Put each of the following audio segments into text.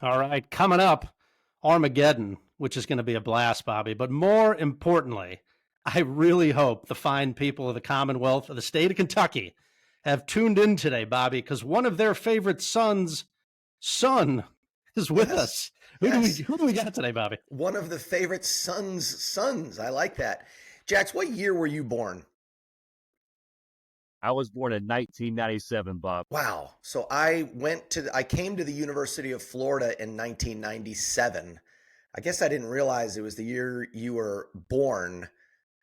All right, coming up, Armageddon, which is going to be a blast, Bobby. But more importantly, I really hope the fine people of the Commonwealth of the state of Kentucky have tuned in today, Bobby, because one of their favorite sons' son is with us. Who do we got today, Bobby? One of the favorite sons. I like that. Jax, what year were you born? I was born in 1997, Bob. Wow. So I came to the University of Florida in 1997. I guess I didn't realize it was the year you were born.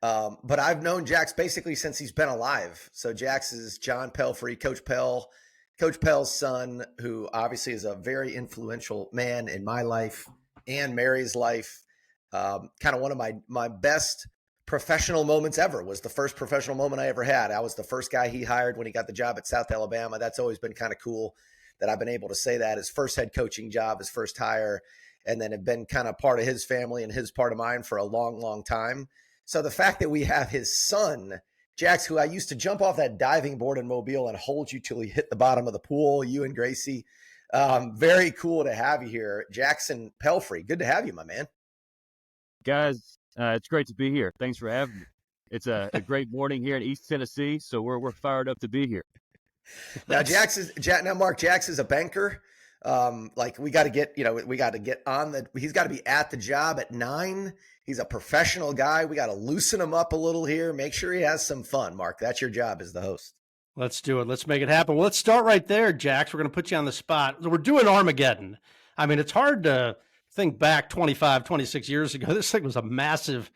But I've known Jax basically since he's been alive. So Jax is John Pelphrey, Coach Pell's son, who obviously is a very influential man in my life and Mary's life. Kind of one of my best professional moments ever. Was the first professional moment I ever had. I was the first guy he hired when he got the job at South Alabama. That's always been kind of cool that I've been able to say that. His first head coaching job, his first hire, and then have been kind of part of his family and his part of mine for a long, long time. So the fact that we have his son, Jax, who I used to jump off that diving board in Mobile and hold you till he hit the bottom of the pool, you and Gracie. Very cool to have you here. Jaxson Pelphrey, good to have you, my man. Guys, it's great to be here. Thanks for having me. It's a great morning here in East Tennessee, so we're fired up to be here. Now, Mark, Jax is a banker. We got to get he's got to be at the job at 9. He's a professional guy. We got to loosen him up a little here. Make sure he has some fun, Mark. That's your job as the host. Let's do it. Let's make it happen. Well, let's start right there, Jax. We're going to put you on the spot. We're doing Armageddon. I mean, it's hard to think back 25, 26 years ago. This thing was a massive,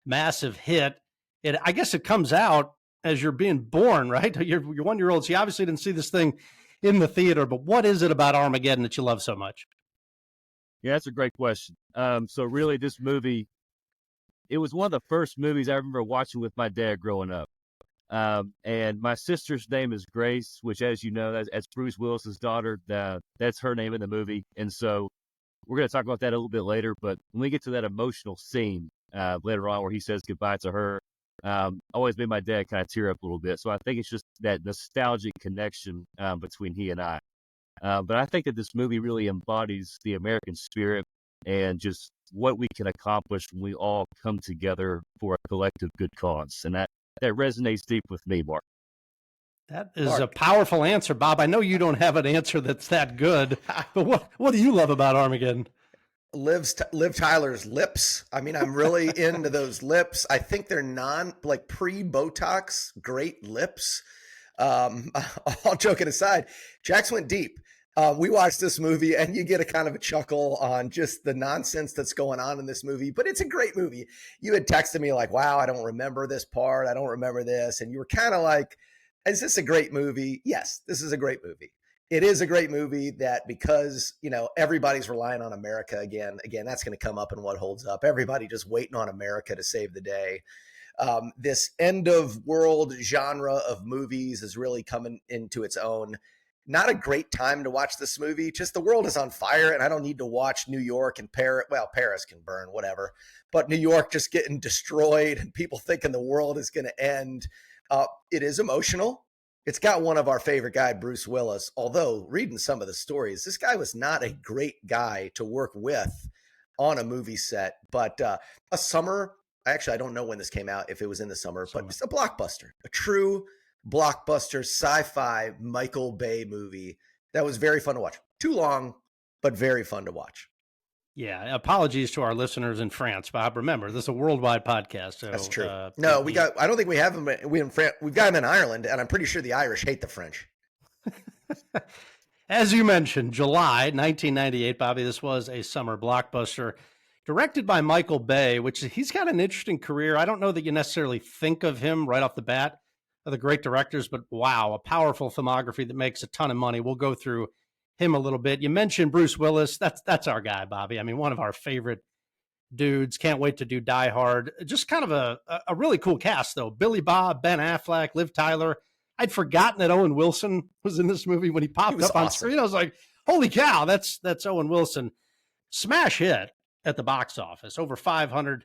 massive hit. I guess it comes out as you're being born, right? You're 1-year-old. So you obviously didn't see this thing in the theater, but what is it about Armageddon that you love so much? Yeah, that's a great question. So really this movie, it was one of the first movies I remember watching with my dad growing up. And my sister's name is Grace, which, as you know, that's Bruce Willis's daughter. That's her name in the movie. And so we're going to talk about that a little bit later. But when we get to that emotional scene later on where he says goodbye to her, always made my dad kind of tear up a little bit. So I think it's just that nostalgic connection between he and I. But I think that this movie really embodies the American spirit and just what we can accomplish when we all come together for a collective good cause. And that resonates deep with me, Mark. That is a powerful answer, Bob. I know you don't have an answer that's that good, but what do you love about Armageddon? Liv Tyler's lips. I mean, I'm really into those lips. I think they're pre-Botox great lips. All joking aside, Jax went deep. We watched this movie and you get a kind of a chuckle on just the nonsense that's going on in this movie, but it's a great movie. You had texted me like, wow, I don't remember this part. I don't remember this. And you were kind of like, is this a great movie? Yes, this is a great movie. It is a great movie that because, everybody's relying on America again, that's going to come up in what holds up. Everybody just waiting on America to save the day. This end of world genre of movies is really coming into its own. Not a great time to watch this movie. Just the world is on fire and I don't need to watch New York and Paris. Well, Paris can burn, whatever. But New York just getting destroyed and people thinking the world is going to end. It is emotional. It's got one of our favorite guy, Bruce Willis. Although reading some of the stories, this guy was not a great guy to work with on a movie set. But a summer, actually, I don't know when this came out, if it was in the summer, but it's a blockbuster, a true blockbuster sci-fi Michael Bay movie that was very fun to watch. Too long, but very fun to watch. Yeah, apologies to our listeners in France, Bob. Remember, this is a worldwide podcast. So, that's true. No, I don't think we have them. We've got them in Ireland, and I'm pretty sure the Irish hate the French. As you mentioned, July 1998, Bobby, this was a summer blockbuster directed by Michael Bay, which he's got an interesting career. I don't know that you necessarily think of him right off the bat of the great directors, but wow, a powerful filmography that makes a ton of money. We'll go through him a little bit. You mentioned Bruce Willis. That's our guy, Bobby. I mean, one of our favorite dudes. Can't wait to do Die Hard. Just kind of a really cool cast, though. Billy Bob, Ben Affleck, Liv Tyler. I'd forgotten that Owen Wilson was in this movie when he popped up on screen. I was like, holy cow, that's Owen Wilson. Smash hit at the box office, over $550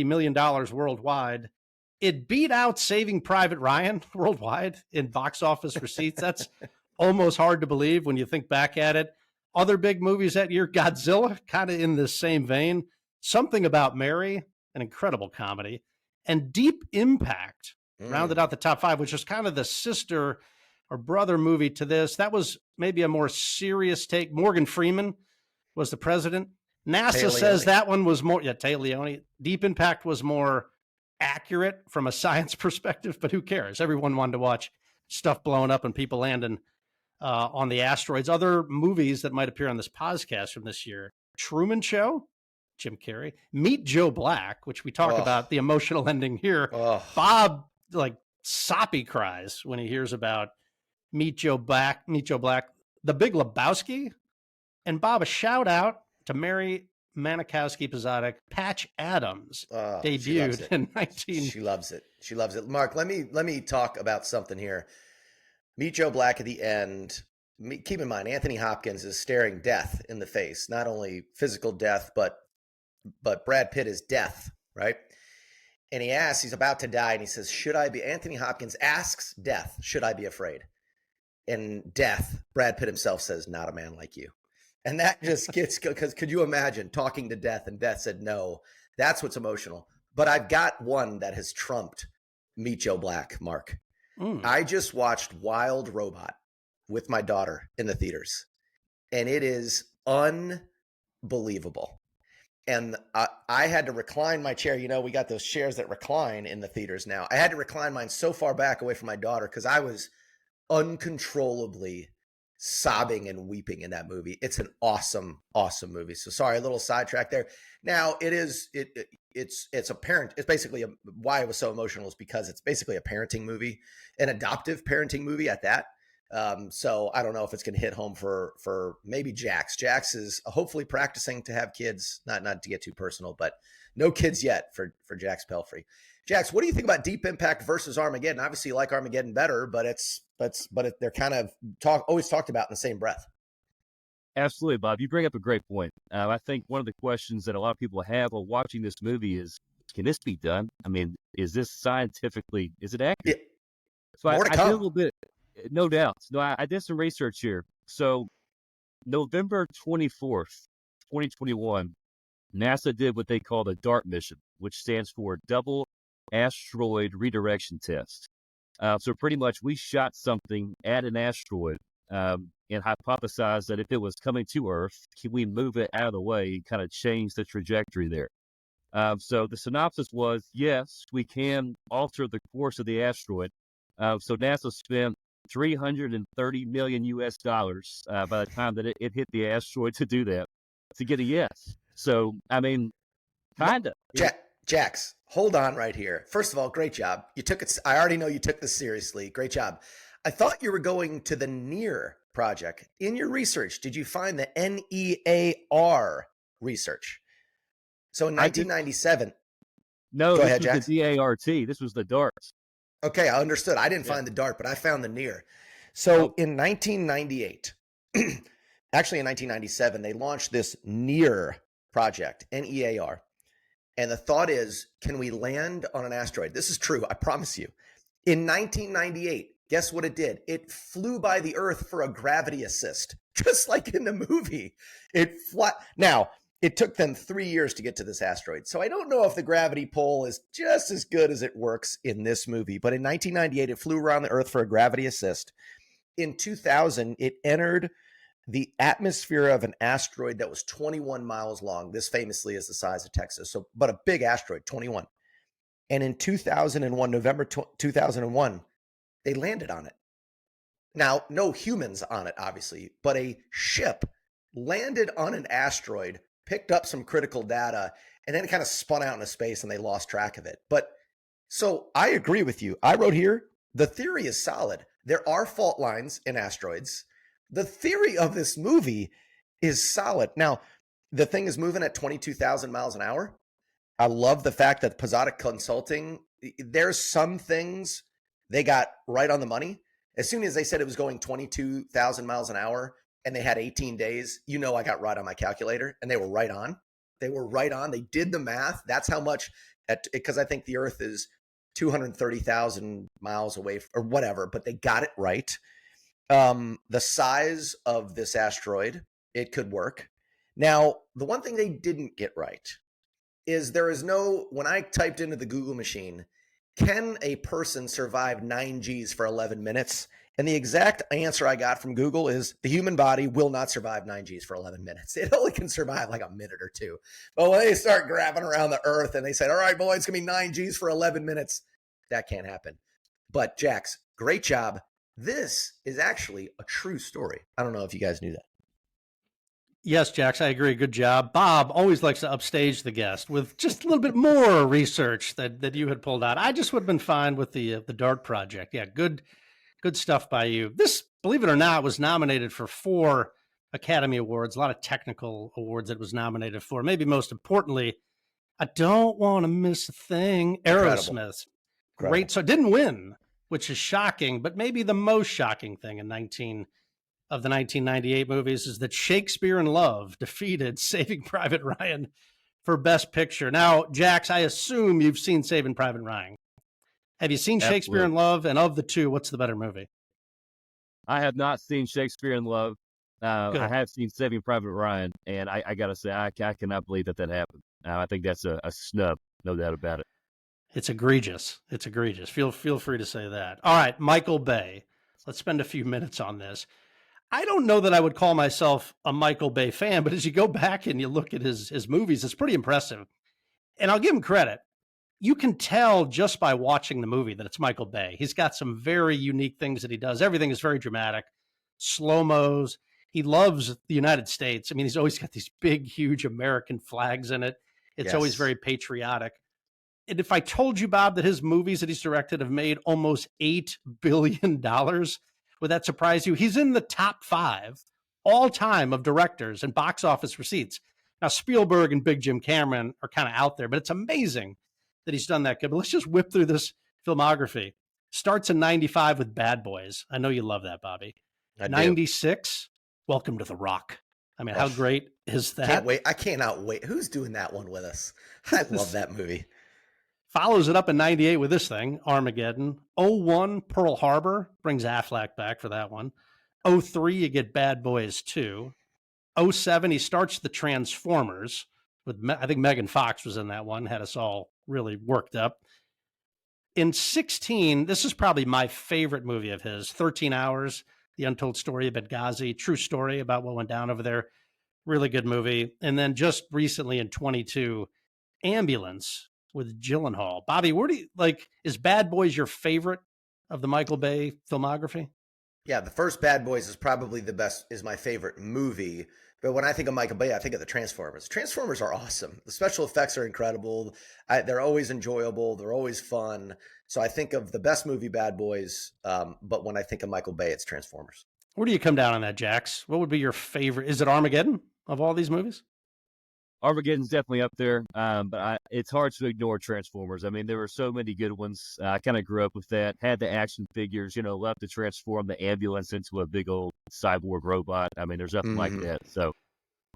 million worldwide. It beat out Saving Private Ryan worldwide in box office receipts. That's almost hard to believe when you think back at it. Other big movies that year, Godzilla, kind of in the same vein. Something About Mary, an incredible comedy, and Deep Impact rounded out the top five, which was kind of the sister or brother movie to this. That was maybe a more serious take. Morgan Freeman was the president. NASA says that one was more, Tay Leone. Deep Impact was more accurate from a science perspective, but who cares? Everyone wanted to watch stuff blowing up and people landing on the asteroids. Other movies that might appear on this podcast from this year: Truman Show, Jim Carrey; Meet Joe Black, which we talk about the emotional ending here. Bob like soppy cries when he hears about Meet Joe Black. The Big Lebowski, and Bob, a shout out to Mary Manikowski-Pizotic. Patch Adams debuted in 19. She loves it. She loves it. Mark, let me talk about something here. Meet Joe Black at the end. Keep in mind, Anthony Hopkins is staring death in the face. Not only physical death, but Brad Pitt is death, right? And he's about to die, and he says, Anthony Hopkins asks death, should I be afraid? And death, Brad Pitt himself says, not a man like you. And that just gets, because could you imagine talking to death and death said no? That's what's emotional. But I've got one that has trumped Meet Joe Black, Mark. I just watched Wild Robot with my daughter in the theaters, and it is unbelievable. And I had to recline my chair. You know, we got those chairs that recline in the theaters now. I had to recline mine so far back away from my daughter because I was uncontrollably sobbing and weeping in that movie. It's an awesome, awesome movie. So sorry, a little sidetrack there. Now it's apparent. It's basically why it was so emotional is because it's basically a parenting movie, an adoptive parenting movie at that. So I don't know if it's going to hit home for maybe Jax. Jax is hopefully practicing to have kids, not to get too personal, but no kids yet for Jaxson Pelphrey. Jax, what do you think about Deep Impact versus Armageddon? Obviously, you like Armageddon better, but they're kind of always talked about in the same breath. Absolutely, Bob. You bring up a great point. I think one of the questions that a lot of people have while watching this movie is, can this be done? I mean, is this scientifically, is it accurate? So I did a little bit, no doubt. No, I did some research here. So November 24th, 2021, NASA did what they call the DART mission, which stands for Double Asteroid Redirection Test. So pretty much we shot something at an asteroid and hypothesized that if it was coming to Earth, can we move it out of the way and kind of change the trajectory there? So the synopsis was, yes, we can alter the course of the asteroid. So NASA spent $330 million US by the time that it hit the asteroid to do that, to get a yes. So, I mean, kind of. Jax, hold on right here. First of all, great job. You took it. I already know you took this seriously. Great job. I thought you were going to the NEAR project. In your research, did you find the NEAR research? So in 1997. No, go this ahead, was Jax. the DART. This was the DART. Okay, I understood. I didn't find the DART, but I found the NEAR. So in 1998, actually in 1997, they launched this NEAR project, NEAR. And the thought is, can we land on an asteroid? This is true, I promise you. In 1998, guess what it did? It flew by the Earth for a gravity assist, just like in the movie. Now, it took them 3 years to get to this asteroid. So I don't know if the gravity pull is just as good as it works in this movie. But in 1998, it flew around the Earth for a gravity assist. In 2000, it entered the atmosphere of an asteroid that was 21 miles long. This famously is the size of Texas. But a big asteroid, 21. And in 2001, November 2001, they landed on it. Now, no humans on it, obviously, but a ship landed on an asteroid, picked up some critical data, and then it kind of spun out into space and they lost track of it. But so I agree with you. I wrote here, the theory is solid. There are fault lines in asteroids. The theory of this movie is solid. Now, the thing is moving at 22,000 miles an hour. I love the fact that Pizotic Consulting, there's some things they got right on the money. As soon as they said it was going 22,000 miles an hour and they had 18 days, I got right on my calculator, and they were right on. They were right on. They did the math. That's how much, because I think the Earth is 230,000 miles away or whatever, but they got it right. The size of this asteroid it could work. Now, the one thing they didn't get right is when I typed into the Google machine, can a person survive 9 Gs for 11 minutes? And the exact answer I got from Google is the human body will not survive 9 Gs for 11 minutes. It only can survive like a minute or two. But when they start grabbing around the earth and they say, all right, boy, it's going to be 9 Gs for 11 minutes, that can't happen. But Jax, great job. This is actually a true story. I don't know if you guys knew that. Yes, Jax, I agree. Good job. Bob always likes to upstage the guest with just a little bit more research that you had pulled out. I just would have been fine with the Dart Project. Yeah, good stuff by you. This, believe it or not, was nominated for 4 Academy Awards, a lot of technical awards it was nominated for. Maybe most importantly, I Don't Want to Miss a Thing, Aerosmith. Great. So it didn't win, which is shocking, but maybe the most shocking thing in of the 1998 movies is that Shakespeare in Love defeated Saving Private Ryan for Best Picture. Now, Jax, I assume you've seen Saving Private Ryan. Have you seen Absolutely. Shakespeare in Love? And of the two, what's the better movie? I have not seen Shakespeare in Love. I have seen Saving Private Ryan, and I got to say, I cannot believe that happened. I think that's a snub, no doubt about it. It's egregious. It's egregious. Feel free to say that. All right, Michael Bay. Let's spend a few minutes on this. I don't know that I would call myself a Michael Bay fan, but as you go back and you look at his movies, it's pretty impressive. And I'll give him credit. You can tell just by watching the movie that it's Michael Bay. He's got some very unique things that he does. Everything is very dramatic, slow-mos. He loves the United States. I mean, he's always got these big, huge American flags in it. It's always very patriotic. And if I told you, Bob, that his movies that he's directed have made almost $8 billion, would that surprise you? He's in the top 5 all time of directors and box office receipts. Now, Spielberg and Big Jim Cameron are kind of out there, but it's amazing that he's done that good. But let's just whip through this filmography. Starts in 95 with Bad Boys. I know you love that, Bobby. 96, Welcome to the Rock. I mean, how great is that? Can't wait. I cannot wait. Who's doing that one with us? I love that movie. Follows it up in 98 with this thing, Armageddon. 01, Pearl Harbor, brings Affleck back for that one. 03, you get Bad Boys 2. 07, he starts the Transformers with, I think Megan Fox was in that one, had us all really worked up. In 16, this is probably my favorite movie of his, 13 Hours, The Untold Story of Benghazi, true story about what went down over there. Really good movie. And then just recently in 22, Ambulance with Gyllenhaal. Bobby, where do you is Bad Boys your favorite of the Michael Bay filmography? Yeah, the first Bad Boys is probably is my favorite movie. But when I think of Michael Bay, I think of the Transformers. Transformers are awesome. The special effects are incredible. They're always enjoyable. They're always fun. So I think of the best movie, Bad Boys. But when I think of Michael Bay, it's Transformers. Where do you come down on that, Jax? What would be your favorite? Is it Armageddon of all these movies? Armageddon's definitely up there, but it's hard to ignore Transformers. I mean, there were so many good ones. I kind of grew up with that, had the action figures, loved to transform the ambulance into a big old cyborg robot. I mean, there's nothing like that. So,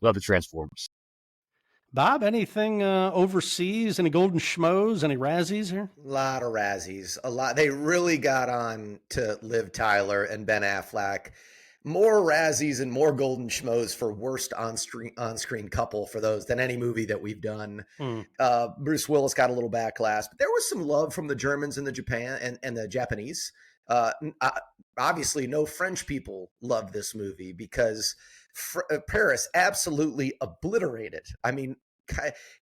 love the Transformers. Bob, anything overseas? Any golden schmoes? Any Razzies here? A lot of Razzies. A lot. They really got on to Liv Tyler and Ben Affleck. More Razzies and more golden schmoes for worst on-screen couple for those than any movie that we've done. Bruce Willis got a little backlash, but there was some love from the Germans and the Japan and the Japanese. Obviously, no French people love this movie because Paris absolutely obliterated. I mean,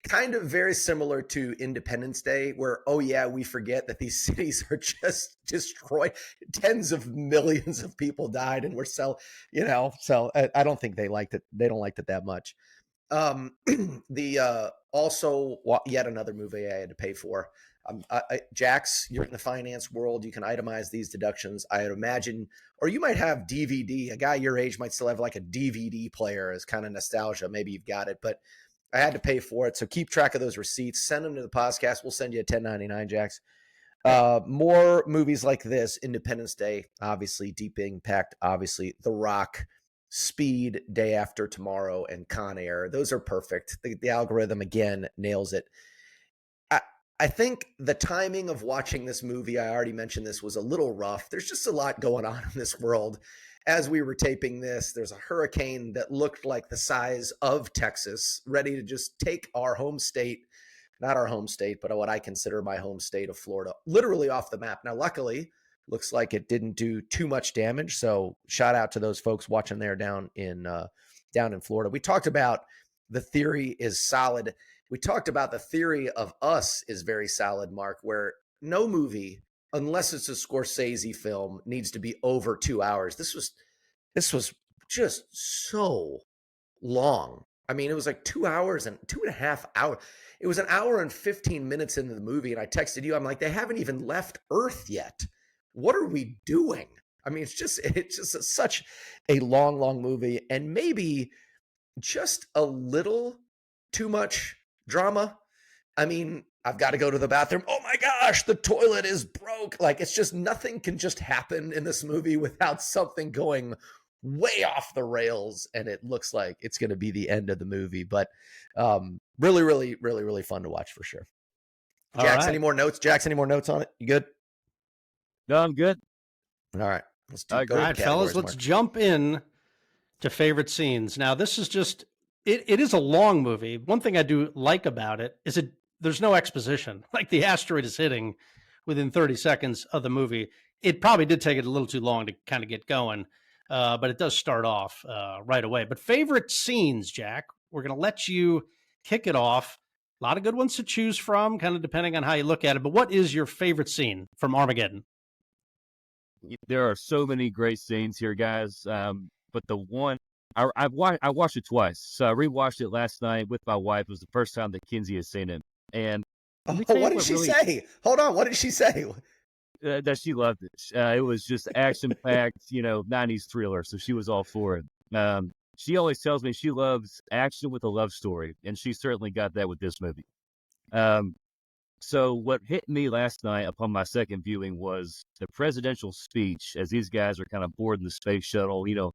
kind of very similar to Independence Day, where, oh yeah, we forget that these cities are just destroyed. Tens of millions of people died, and we're so I don't think they liked it. They don't like it that much. Also yet another movie I had to pay for. Jax, you're in the finance world. You can itemize these deductions. I would imagine, or you might have DVD. A guy your age might still have like a DVD player as kind of nostalgia. Maybe you've got it, but I had to pay for it. So keep track of those receipts. Send them to the podcast. We'll send you a 1099, Jax. More movies like this. Independence Day, obviously. Deep Impact, obviously. The Rock, Speed, Day After Tomorrow, and Con Air. Those are perfect. The algorithm, again, nails it. I think the timing of watching this movie, I already mentioned this, was a little rough. There's just a lot going on in this world. as we were taping this, there's a hurricane that looked like the size of Texas, ready to just take our home state, not our home state, but what I consider my home state of Florida, literally off the map. Now, luckily, looks like it didn't do too much damage. So shout out to those folks watching there down in Florida. We talked about the theory is solid. We talked about the theory of Us is very solid, Mark, where no movie, unless it's a Scorsese film, needs to be over 2 hours. This was just so long. I mean, it was like 2 hours and 2.5 hours. It was an hour and 15 minutes into the movie. And I texted you, I'm like, they haven't even left Earth yet. What are we doing? I mean, it's just such a long movie, and maybe just a little too much drama. I mean, I've got to go to the bathroom. Oh my gosh, the toilet is broke. Like, it's just nothing can just happen in this movie without something going way off the rails. And it looks like it's going to be the end of the movie, but really fun to watch for sure. Jax, any more notes? Jax, any more notes on it? You good? No, I'm good. All right. Let's do All right, fellas, let's jump in to favorite scenes. Now, this is just, it is a long movie. One thing I do like about it is there's no exposition. Like, the asteroid is hitting within 30 seconds of the movie. It probably did take it a little too long to kind of get going, but it does start off right away. But favorite scenes, Jack, we're going to let you kick it off. A lot of good ones to choose from, kind of depending on how you look at it. But what is your favorite scene from Armageddon? There are so many great scenes here, guys. But the one I watched it twice. So I rewatched it last night with my wife. It was the first time that Kinsey has seen it. And what did she say? Hold on. What did she say? That she loved it. It was just action packed, 90s thriller. So she was all for it. She always tells me she loves action with a love story, and she certainly got that with this movie. So what hit me last night upon my second viewing was the presidential speech as these guys are kind of boarding the space shuttle. You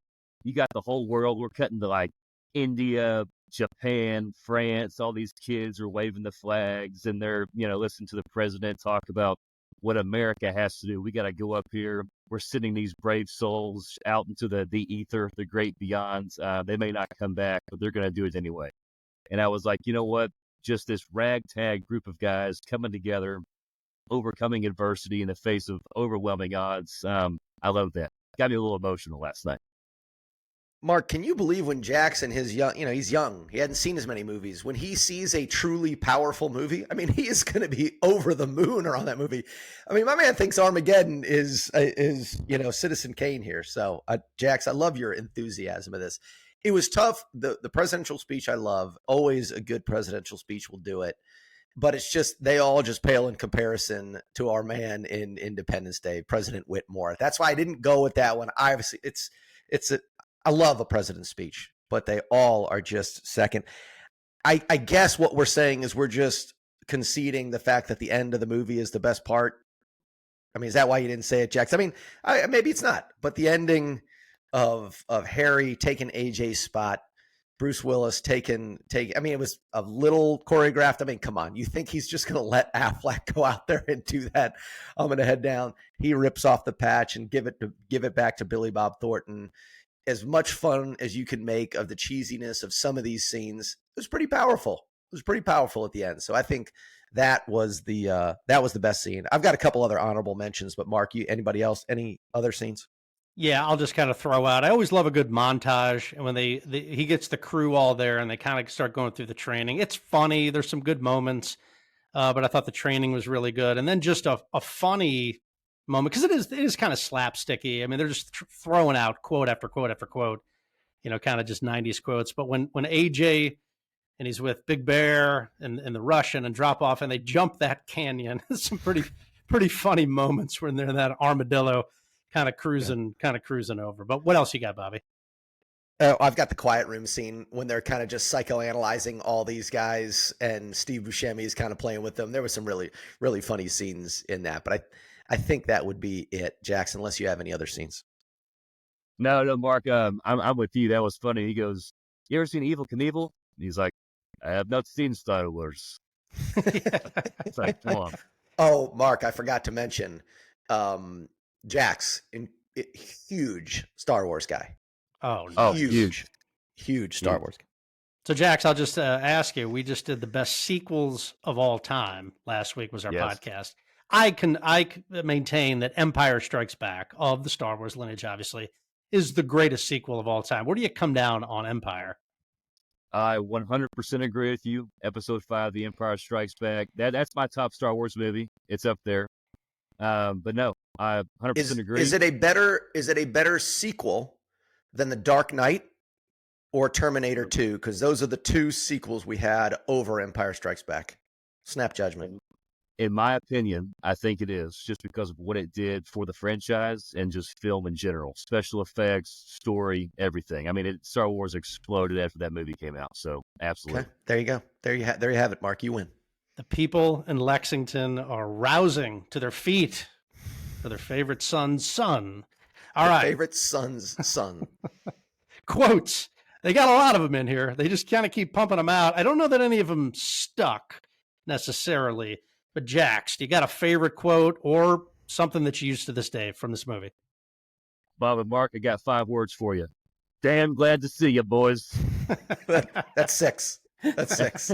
got the whole world. We're cutting to like India, Japan, France. All these kids are waving the flags and they're, listening to the president talk about what America has to do. We got to go up here. We're sending these brave souls out into the ether, the great beyonds. They may not come back, but they're going to do it anyway. And I was like, you know what? Just this ragtag group of guys coming together, overcoming adversity in the face of overwhelming odds. I love that. Got me a little emotional last night. Mark, can you believe when Jaxson, he's young. He hadn't seen as many movies. When he sees a truly powerful movie, I mean, he is going to be over the moon around that movie. I mean, my man thinks Armageddon is Citizen Kane here. So, Jax, I love your enthusiasm of this. It was tough. The presidential speech I love. Always a good presidential speech will do it. But it's just, they all just pale in comparison to our man in Independence Day, President Whitmore. That's why I didn't go with that one. Obviously, I love a president's speech, but they all are just second. I guess what we're saying is we're just conceding the fact that the end of the movie is the best part. I mean, is that why you didn't say it, Jax? I mean, maybe it's not, but the ending of Harry taking AJ's spot, Bruce Willis taking, I mean, it was a little choreographed. I mean, come on. You think he's just going to let Affleck go out there and do that? I'm going to head down. He rips off the patch and give it back to Billy Bob Thornton. As much fun as you can make of the cheesiness of some of these scenes, it was pretty powerful. It was pretty powerful at the end. So I think that was the best scene. I've got a couple other honorable mentions, but Mark, anybody else, any other scenes? Yeah, I'll just kind of throw out. I always love a good montage, and when he gets the crew all there and they kind of start going through the training, it's funny. There's some good moments, but I thought the training was really good, and then just a funny moment, because it is kind of slapsticky. I mean, they're just throwing out quote after quote after quote, kind of just 90s quotes. But when AJ and he's with Big Bear and the Russian and drop off and they jump that canyon, some pretty funny moments when they're in that armadillo kind of cruising over. But what else you got, Bobby? I've got the quiet room scene when they're kind of just psychoanalyzing all these guys and Steve Buscemi is kind of playing with them. There was some really, really funny scenes in that, but I think that would be it, Jaxson, unless you have any other scenes. No, Mark, I'm with you. That was funny. He goes, "You ever seen Evel Knievel?" And he's like, "I have not seen Star Wars." It's like, come on. Oh, Mark, I forgot to mention, Jax, huge Star Wars guy. Oh, Oh, Huge Star Wars guy. So, Jax, I'll just ask you. We just did the best sequels of all time. Last week was our Yes. podcast. I maintain that Empire Strikes Back, of the Star Wars lineage, obviously, is the greatest sequel of all time. Where do you come down on Empire? I 100% agree with you. Episode 5, The Empire Strikes Back. That's my top Star Wars movie. It's up there. But no, I 100% agree. Is it a better sequel than The Dark Knight or Terminator 2? Because those are the two sequels we had over Empire Strikes Back. Snap judgment. In my opinion, I think it is, just because of what it did for the franchise and just film in general. Special effects, story, everything. I mean, Star Wars exploded after that movie came out. So, absolutely. Okay, there you go. There you have it, Mark. You win. The people in Lexington are rousing to their feet for their favorite son's son. All right. Favorite son's son. Quotes. They got a lot of them in here. They just kind of keep pumping them out. I don't know that any of them stuck necessarily. But Jax, do you got a favorite quote or something that you use to this day from this movie? Bob and Mark, I got 5 words for you. Damn glad to see you, boys. That's 6. That's 6.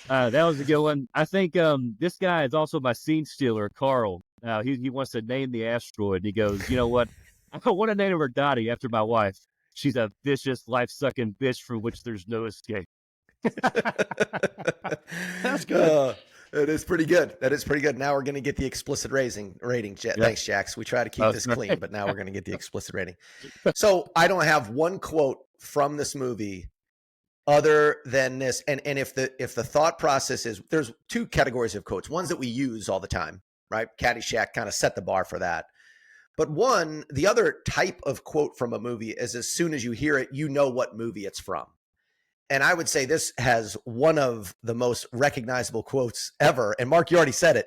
That was a good one. I think this guy is also my scene stealer, Carl. He wants to name the asteroid. He goes, you know what? I want to name her Dottie after my wife. She's a vicious, life-sucking bitch from which there's no escape. That's good. It is pretty good. That is pretty good. Now we're going to get the explicit rating. Yep. Thanks, Jax. We try to keep this clean, but now we're going to get the explicit rating. So I don't have one quote from this movie other than this. And if the thought process is, there's 2 categories of quotes. Ones that we use all the time, right? Caddyshack kind of set the bar for that. But the other type of quote from a movie is, as soon as you hear it, you know what movie it's from. And I would say this has one of the most recognizable quotes ever. And Mark, you already said it,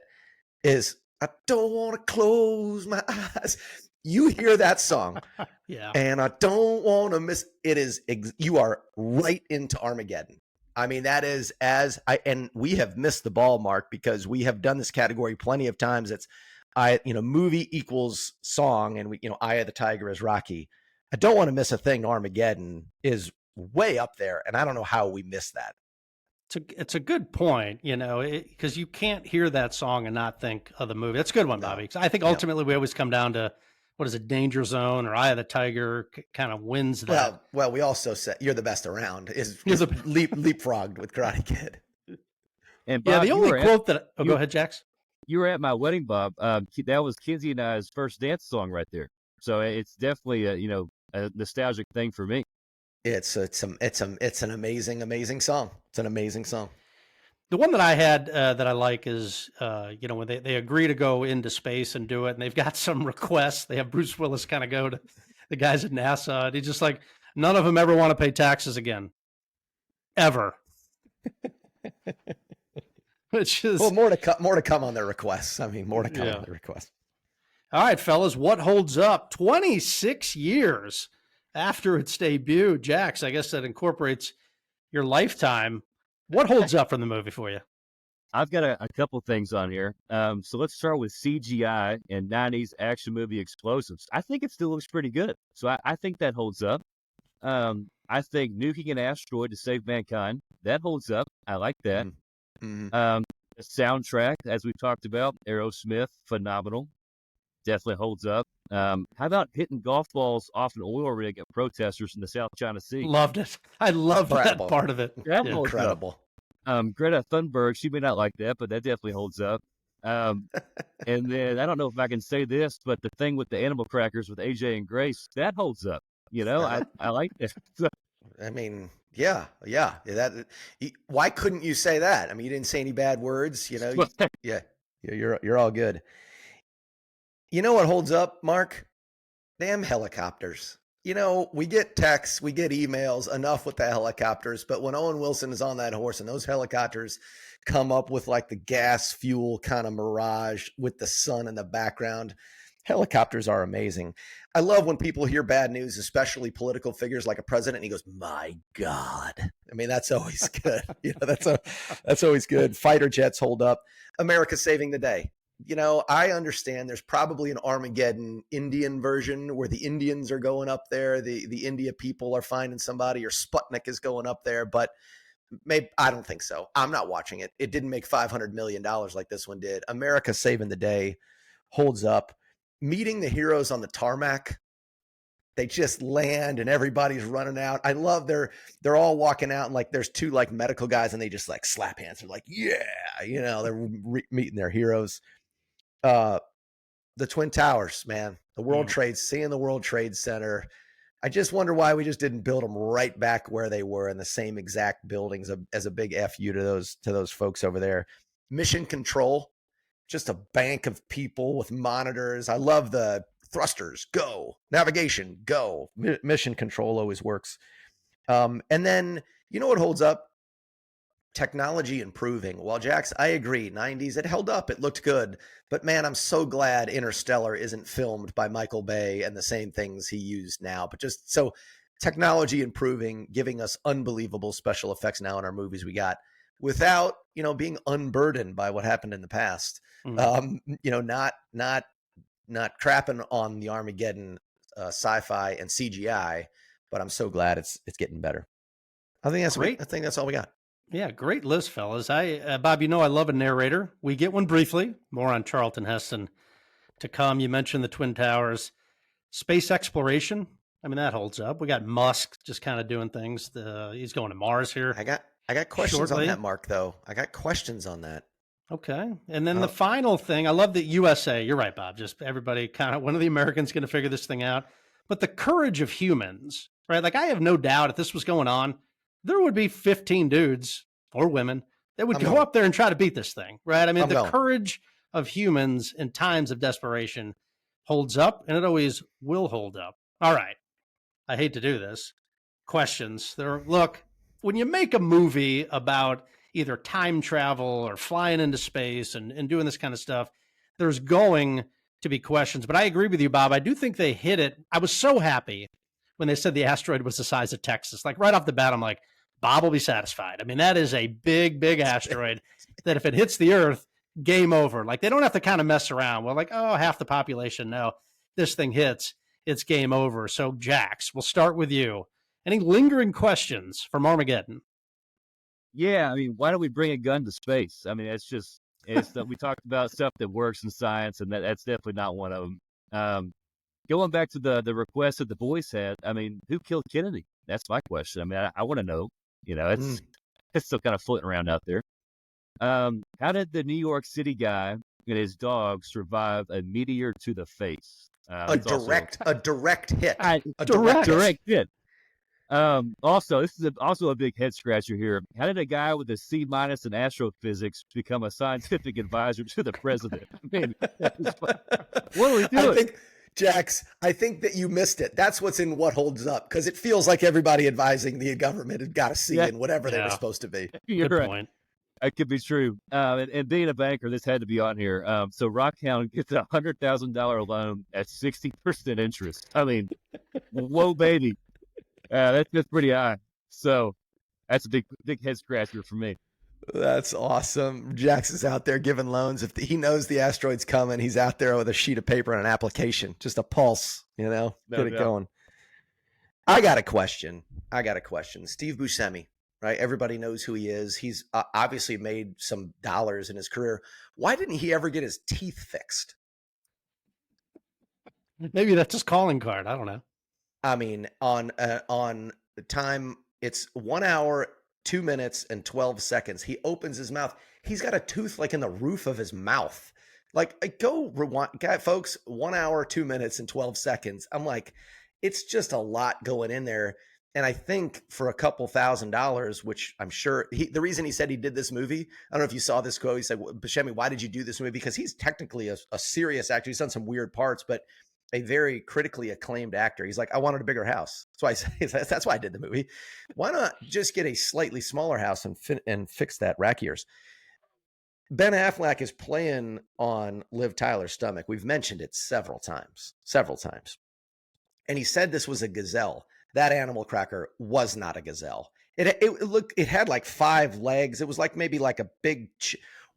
is, I don't want to close my eyes. You hear that song. Yeah. And I don't want to miss it. You are right into Armageddon. I mean, that is and we have missed the ball, Mark, because we have done this category plenty of times. It's movie equals song, and Eye of the Tiger is Rocky. I don't want to miss a thing. Armageddon is way up there, and I don't know how we missed that. It's a good point, because you can't hear that song and not think of the movie. That's a good one, Bobby. I think ultimately we always come down to, what is it, Danger Zone or Eye of the Tiger kind of wins that. Well, we also said You're the Best Around is leapfrogged with Karate Kid. And Bob, the only quote that go ahead, Jax. You were at my wedding, Bob. That was Kinsey and I's first dance song right there. So it's definitely a nostalgic thing for me. It's an amazing song. It's an amazing song. The one that I had that I like is, when they agree to go into space and do it, and they've got some requests. They have Bruce Willis kind of go to the guys at NASA, and he's just like, none of them ever want to pay taxes again. Ever. Which is... Well, more to come on their requests. I mean, more to come on their requests. All right, fellas, what holds up 26 years after its debut? Jax, I guess that incorporates your lifetime. What holds up from the movie for you? I've got a couple things on here. So let's start with CGI and 90s action movie explosives. I think it still looks pretty good. So I think that holds up. I think nuking an asteroid to save mankind, that holds up. I like that. Mm-hmm. The soundtrack, as we talked about, Aerosmith, phenomenal. Definitely holds up. How about hitting golf balls off an oil rig at protesters in the South China Sea? Loved it. I love that part of it. Incredible. Greta Thunberg, she may not like that, but that definitely holds up. And then I don't know if I can say this, but the thing with the animal crackers with AJ and Grace, that holds up. I like that. I mean, yeah. Why couldn't you say that? I mean, you didn't say any bad words, Yeah, you're all good. You know what holds up, Mark? Damn helicopters. We get texts, we get emails, enough with the helicopters, but when Owen Wilson is on that horse and those helicopters come up with like the gas fuel kind of mirage with the sun in the background, helicopters are amazing. I love when people hear bad news, especially political figures like a president, and he goes, "My God." I mean, that's always good. That's always good. Fighter jets hold up. America saving the day. I understand there's probably an Armageddon Indian version where the Indians are going up there. The India people are finding somebody, or Sputnik is going up there, but maybe I don't think so. I'm not watching it. It didn't make $500 million like this one did. America saving the day holds up. Meeting the heroes on the tarmac, they just land and everybody's running out. I love they're all walking out and like there's two like medical guys and they just like slap hands. They're like, yeah, they're meeting their heroes. The Twin Towers, man, seeing the World Trade Center. I just wonder why we just didn't build them right back where they were in the same exact buildings as a big FU to those folks over there. Mission Control, just a bank of people with monitors. I love the thrusters, go. Navigation, go. Mission Control always works. And then, what holds up? Technology improving. Well, Jax, I agree. 90s, it held up. It looked good. But man, I'm so glad Interstellar isn't filmed by Michael Bay and the same things he used now. But just so technology improving, giving us unbelievable special effects now in our movies we got without, being unburdened by what happened in the past. Not crapping on the Armageddon sci-fi and CGI, but I'm so glad it's getting better. I think that's great. I think that's all we got. Yeah, great list, fellas. Bob, I love a narrator. We get one briefly. More on Charlton Heston to come. You mentioned the Twin Towers. Space exploration. I mean, that holds up. We got Musk just kind of doing things. He's going to Mars here. I got questions on that, Mark, though. I got questions on that. Okay. And then the final thing, I love the USA. You're right, Bob. Just everybody when are the Americans going to figure this thing out? But the courage of humans, right? Like, I have no doubt if this was going on, there would be 15 dudes or women that would go up there and try to beat this thing, right? I mean, the courage of humans in times of desperation holds up, and it always will hold up. All right. I hate to do this. Questions. Look, when you make a movie about either time travel or flying into space and doing this kind of stuff, there's going to be questions. But I agree with you, Bob. I do think they hit it. I was so happy when they said the asteroid was the size of Texas. Like right off the bat, I'm like, Bob will be satisfied. I mean, that is a big, big asteroid that if it hits the Earth, game over. Like they don't have to kind of mess around. Well, like, half the population. No, this thing hits, it's game over. So Jax, we'll start with you. Any lingering questions from Armageddon? Yeah, I mean, why don't we bring a gun to space? I mean, we talked about stuff that works in science, and that's definitely not one of them. Going back to the request that the boys had, I mean, who killed Kennedy? That's my question. I mean, I want to know. It's still kind of floating around out there. How did the New York City guy and his dog survive a meteor to the face? A direct hit. A direct hit. Also, this is also a big head scratcher here. How did a guy with a C- in astrophysics become a scientific advisor to the president? I mean, what are we doing? Jax, I think that you missed it. That's what's in what holds up, because it feels like everybody advising the government had got a C in whatever they were supposed to be. You're Good right. Point. That could be true. And being a banker, this had to be on here. So Rockhound gets a $100,000 loan at 60% interest. I mean, whoa, baby. That's pretty high. So that's a big head scratcher for me. That's awesome. Jax is out there giving loans. If he knows the asteroid's coming, he's out there with a sheet of paper and an application, just a pulse, get it going. I got a question. Steve Buscemi, right? Everybody knows who he is. He's obviously made some dollars in his career. Why didn't he ever get his teeth fixed? Maybe that's his calling card. I don't know. I mean, on the time, it's 1 hour, 2 minutes, and 12 seconds. He opens his mouth. He's got a tooth like in the roof of his mouth. Like, go rewind, folks. 1 hour, 2 minutes, and 12 seconds. I'm like, it's just a lot going in there. And I think for a couple $1,000s, which I'm sure the reason he said he did this movie, I don't know if you saw this quote. He said, Buscemi, why did you do this movie? Because he's technically a serious actor. He's done some weird parts, but a very critically acclaimed actor. He's like, I wanted a bigger house. That's why I did the movie. Why not just get a slightly smaller house and fix that rack ears? Ben Affleck is playing on Liv Tyler's stomach. We've mentioned it several times. And he said this was a gazelle. That animal cracker was not a gazelle. It had like 5 legs. It was like maybe like a big,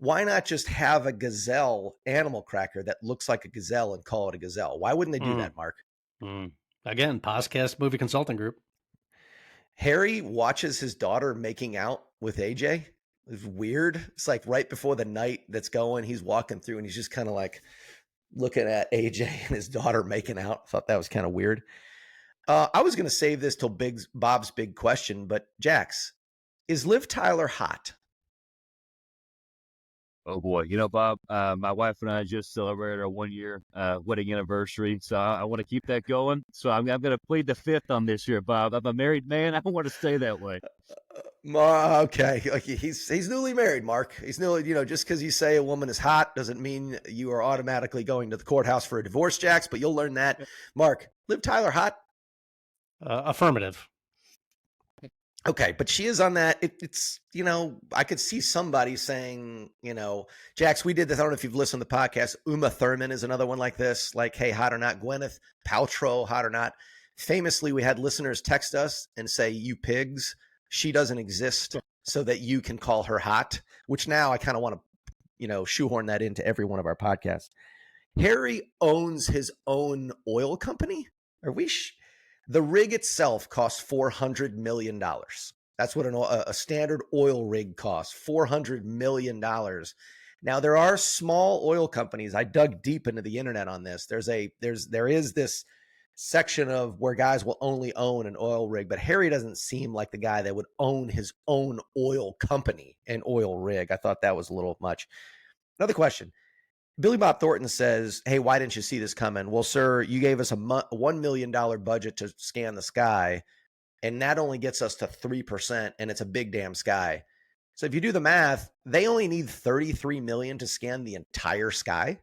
Why not just have a gazelle animal cracker that looks like a gazelle and call it a gazelle? Why wouldn't they do that, Mark? Again, Podcast Movie Consulting Group. Harry watches his daughter making out with AJ. It's weird. It's like right before the night that's going, he's walking through and he's just kind of like looking at AJ and his daughter making out. Thought that was kind of weird. I was going to save this till Bob's big question, but Jax, is Liv Tyler hot? Oh boy, Bob, my wife and I just celebrated our 1 year wedding anniversary, so I want to keep that going. So I'm going to plead the fifth on this year, Bob. I'm a married man. I want to stay that way. Okay, like he's newly married, Mark. He's newly, just because you say a woman is hot doesn't mean you are automatically going to the courthouse for a divorce, Jax. But you'll learn that, Mark. Liv Tyler hot? Affirmative. Okay, but she is on that. It's, I could see somebody saying, Jax, we did this. I don't know if you've listened to the podcast. Uma Thurman is another one like this. Like, hey, hot or not? Gwyneth Paltrow, hot or not? Famously, we had listeners text us and say, you pigs, she doesn't exist so that you can call her hot, which now I kind of want to, shoehorn that into every one of our podcasts. Harry owns his own oil company. The rig itself costs $400 million. That's what a standard oil rig costs, $400 million. Now, there are small oil companies. I dug deep into the internet on this. There is this section of where guys will only own an oil rig, but Harry doesn't seem like the guy that would own his own oil company and oil rig. I thought that was a little much. Another question. Billy Bob Thornton says, hey, why didn't you see this coming? Well, sir, you gave us a $1 million budget to scan the sky, and that only gets us to 3%, and it's a big damn sky. So if you do the math, they only need $33 million to scan the entire sky.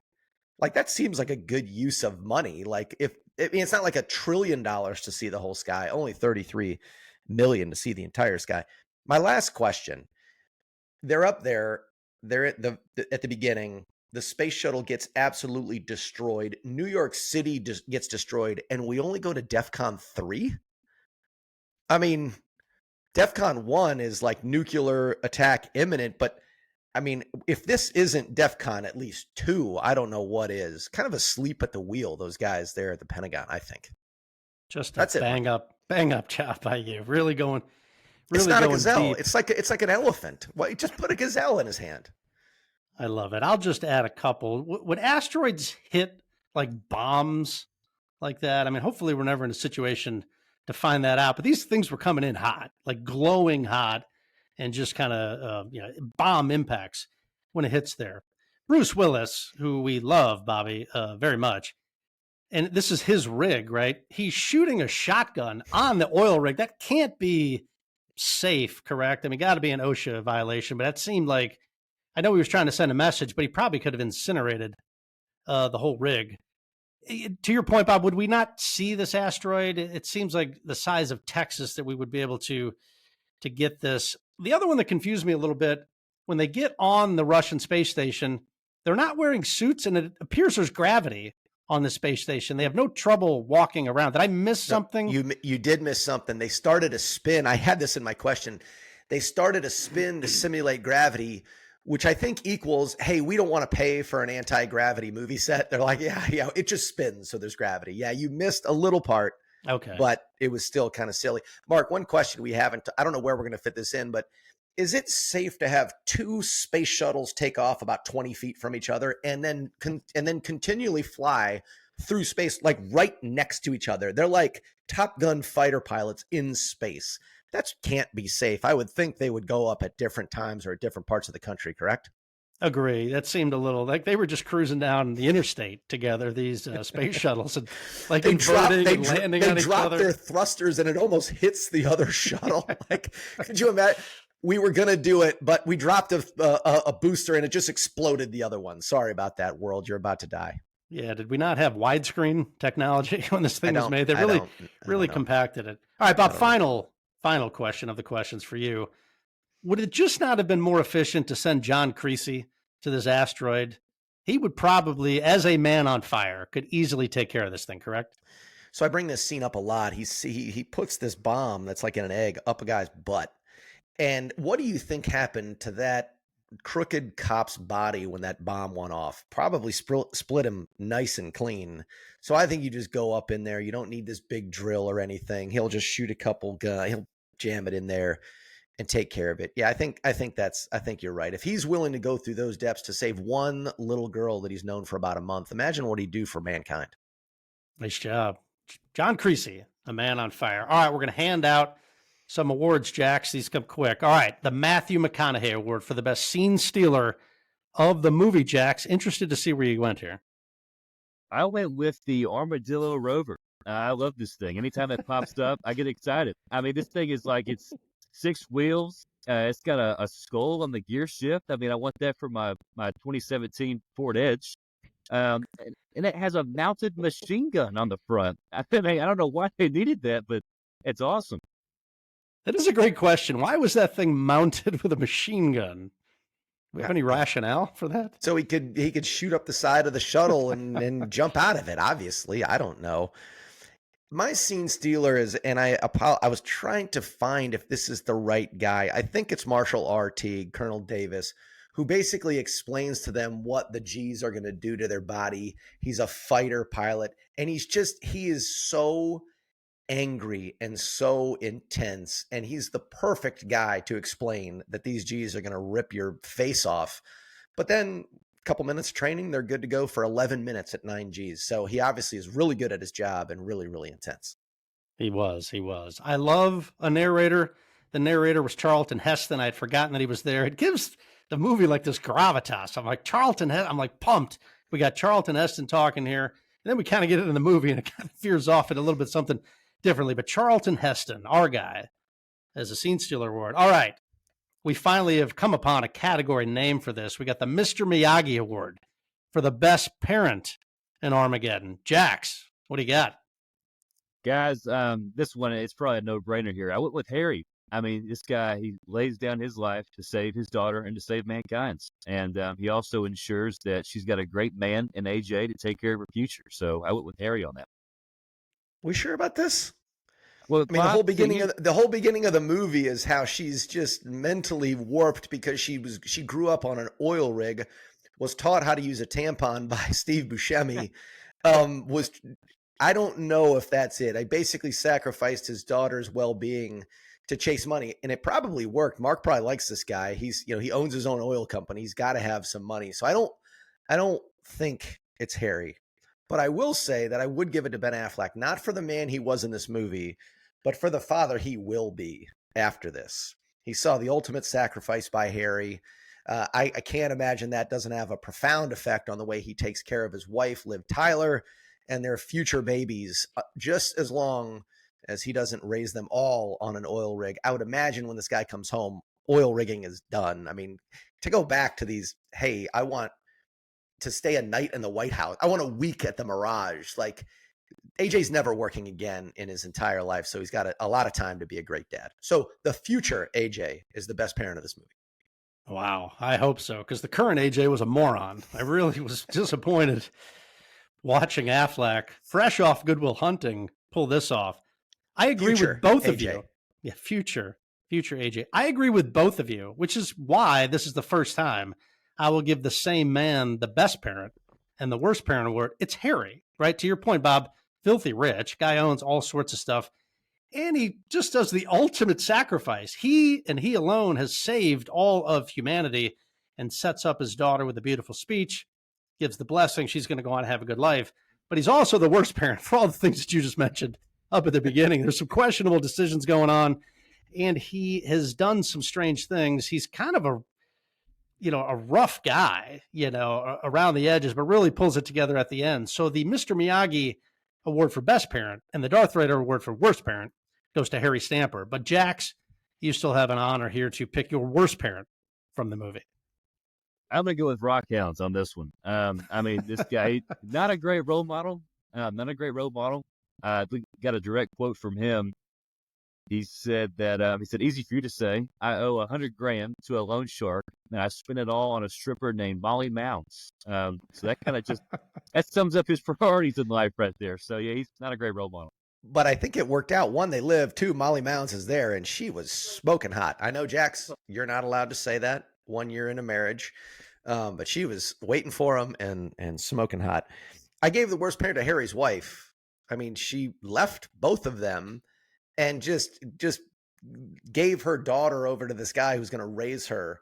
Like, that seems like a good use of money. Like, it's not like $1 trillion to see the whole sky, only $33 million to see the entire sky. My last question, they're up there, they're at the beginning. The space shuttle gets absolutely destroyed. New York City gets destroyed, and we only go to DEFCON 3? I mean, DEFCON 1 is like nuclear attack imminent, but I mean, if this isn't DEFCON at least 2, I don't know what is. Kind of asleep at the wheel, those guys there at the Pentagon, I think. Just a bang up job by you. Really going it's not a gazelle. Deep. It's like an elephant. Why just put a gazelle in his hand? I love it. I'll just add a couple. When asteroids hit like bombs like that, I mean, hopefully we're never in a situation to find that out. But these things were coming in hot, like glowing hot, and just kind of bomb impacts when it hits there. Bruce Willis, who we love, Bobby, very much, and this is his rig, right? He's shooting a shotgun on the oil rig. That can't be safe, correct? I mean, got to be an OSHA violation, but that seemed like, I know he was trying to send a message, but he probably could have incinerated the whole rig. To your point, Bob, would we not see this asteroid? It seems like the size of Texas that we would be able to get this. The other one that confused me a little bit, when they get on the Russian space station, they're not wearing suits, and it appears there's gravity on the space station. They have no trouble walking around. Did I miss something? You did miss something. They started a spin. I had this in my question. They started a spin to simulate gravity, which I think equals, hey, we don't want to pay for an anti-gravity movie set. They're like, yeah, it just spins, so there's gravity. Yeah, you missed a little part. Okay. But it was still kind of silly. Mark, one question we haven't, I don't know where we're going to fit this in, but is it safe to have 2 space shuttles take off about 20 feet from each other and then continually fly through space, like right next to each other? They're like Top Gun fighter pilots in space. That can't be safe. I would think they would go up at different times or at different parts of the country, correct? Agree. That seemed a little like they were just cruising down the interstate together, these space shuttles, and like they landing on each other. They drop their thrusters and it almost hits the other shuttle. Like, could you imagine? We were going to do it, but we dropped a booster and it just exploded the other one. Sorry about that, world. You're about to die. Yeah. Did we not have widescreen technology when this thing was made? They really compacted it. All right, Bob, final question of the questions for you. Would it just not have been more efficient to send John Creasy to this asteroid? He would probably, as a man on fire, could easily take care of this thing, correct? So I bring this scene up a lot. He puts this bomb that's like in an egg up a guy's butt. And what do you think happened to that crooked cop's body when that bomb went off. Probably split him nice and clean. So I think you just go up in there. You don't need this big drill or anything. He'll just shoot a couple guns. He'll jam it in there and take care of it. Yeah, I think you're right. If he's willing to go through those depths to save one little girl that he's known for about a month, imagine what he'd do for mankind. Nice job. John Creasy, a man on fire. All right, we're going to hand out some awards, Jax. These come quick. All right, the Matthew McConaughey Award for the best scene stealer of the movie, Jax. Interested to see where you went here. I went with the Armadillo Rover. I love this thing. Anytime it pops up, I get excited. I mean, this thing is like, it's 6 wheels. It's got a skull on the gear shift. I mean, I want that for my 2017 Ford Edge. And it has a mounted machine gun on the front. I mean, I don't know why they needed that, but it's awesome. That is a great question. Why was that thing mounted with a machine gun? Do we have any rationale for that? So he could shoot up the side of the shuttle and jump out of it. Obviously, I don't know. My scene stealer is, and I was trying to find if this is the right guy. I think it's Marshall R. Teague, Colonel Davis, who basically explains to them what the G's are going to do to their body. He's a fighter pilot, and he is so angry and so intense, and he's the perfect guy to explain that these G's are going to rip your face off. But then a couple minutes of training, they're good to go for 11 minutes at 9 G's. So he obviously is really good at his job and really, really intense. He was. I love a narrator. The narrator was Charlton Heston. I had forgotten that he was there. It gives the movie like this gravitas. I'm like, I'm like pumped. We got Charlton Heston talking here. And then we kind of get into the movie and it kind of veers off in a little bit something differently. But Charlton Heston, our guy, as a scene stealer award. All right. We finally have come upon a category name for this. We got the Mr. Miyagi Award for the best parent in Armageddon. Jax, what do you got? Guys, this one, it's probably a no-brainer here. I went with Harry. I mean, this guy, he lays down his life to save his daughter and to save mankind's. And he also ensures that she's got a great man in AJ to take care of her future. So I went with Harry on that. We sure about this? Well, I mean, the whole beginning of the movie is how she's just mentally warped because she grew up on an oil rig, was taught how to use a tampon by Steve Buscemi. I don't know if that's it. I basically sacrificed his daughter's well-being to chase money, and it probably worked. Mark probably likes this guy. He owns his own oil company. He's got to have some money. So I don't think it's Harry, but I will say that I would give it to Ben Affleck, not for the man he was in this movie, but for the father he will be after this. He saw the ultimate sacrifice by Harry. I can't imagine that doesn't have a profound effect on the way he takes care of his wife, Liv Tyler, and their future babies, just as long as he doesn't raise them all on an oil rig. I would imagine when this guy comes home, oil rigging is done. I mean, to go back to these, hey, I want to stay a night in the White House. I want a week at the Mirage. Like, AJ's never working again in his entire life, so he's got a lot of time to be a great dad. So the future AJ is the best parent of this movie. Wow, I hope so, because the current AJ was a moron. I really was disappointed watching Affleck, fresh off Good Will Hunting, pull this off. I agree with both of you. Yeah, future AJ. I agree with both of you, which is why this is the first time I will give the same man the best parent and the worst parent award. It's Harry, right? To your point, Bob, filthy rich, guy owns all sorts of stuff, and he just does the ultimate sacrifice. He and he alone has saved all of humanity and sets up his daughter with a beautiful speech, gives the blessing. She's going to go on and have a good life. But he's also the worst parent for all the things that you just mentioned up at the beginning. There's some questionable decisions going on, and he has done some strange things. He's kind of a rough guy, around the edges, but really pulls it together at the end. So the Mr. Miyagi Award for Best Parent and the Darth Vader Award for Worst Parent goes to Harry Stamper. But Jax, you still have an honor here to pick your worst parent from the movie. I'm going to go with Rockhounds on this one. I mean, this guy, not a great role model. We got a direct quote from him. He said that, easy for you to say, I owe $100,000 to a loan shark, and I spent it all on a stripper named Molly Mounds. So that kind of that sums up his priorities in life right there. So yeah, he's not a great role model. But I think it worked out. One, they live. Two, Molly Mounds is there, and she was smoking hot. I know, Jax, you're not allowed to say that. 1 year into marriage. But she was waiting for him and smoking hot. I gave the worst parent to Harry's wife. I mean, she left both of them and just gave her daughter over to this guy who's going to raise her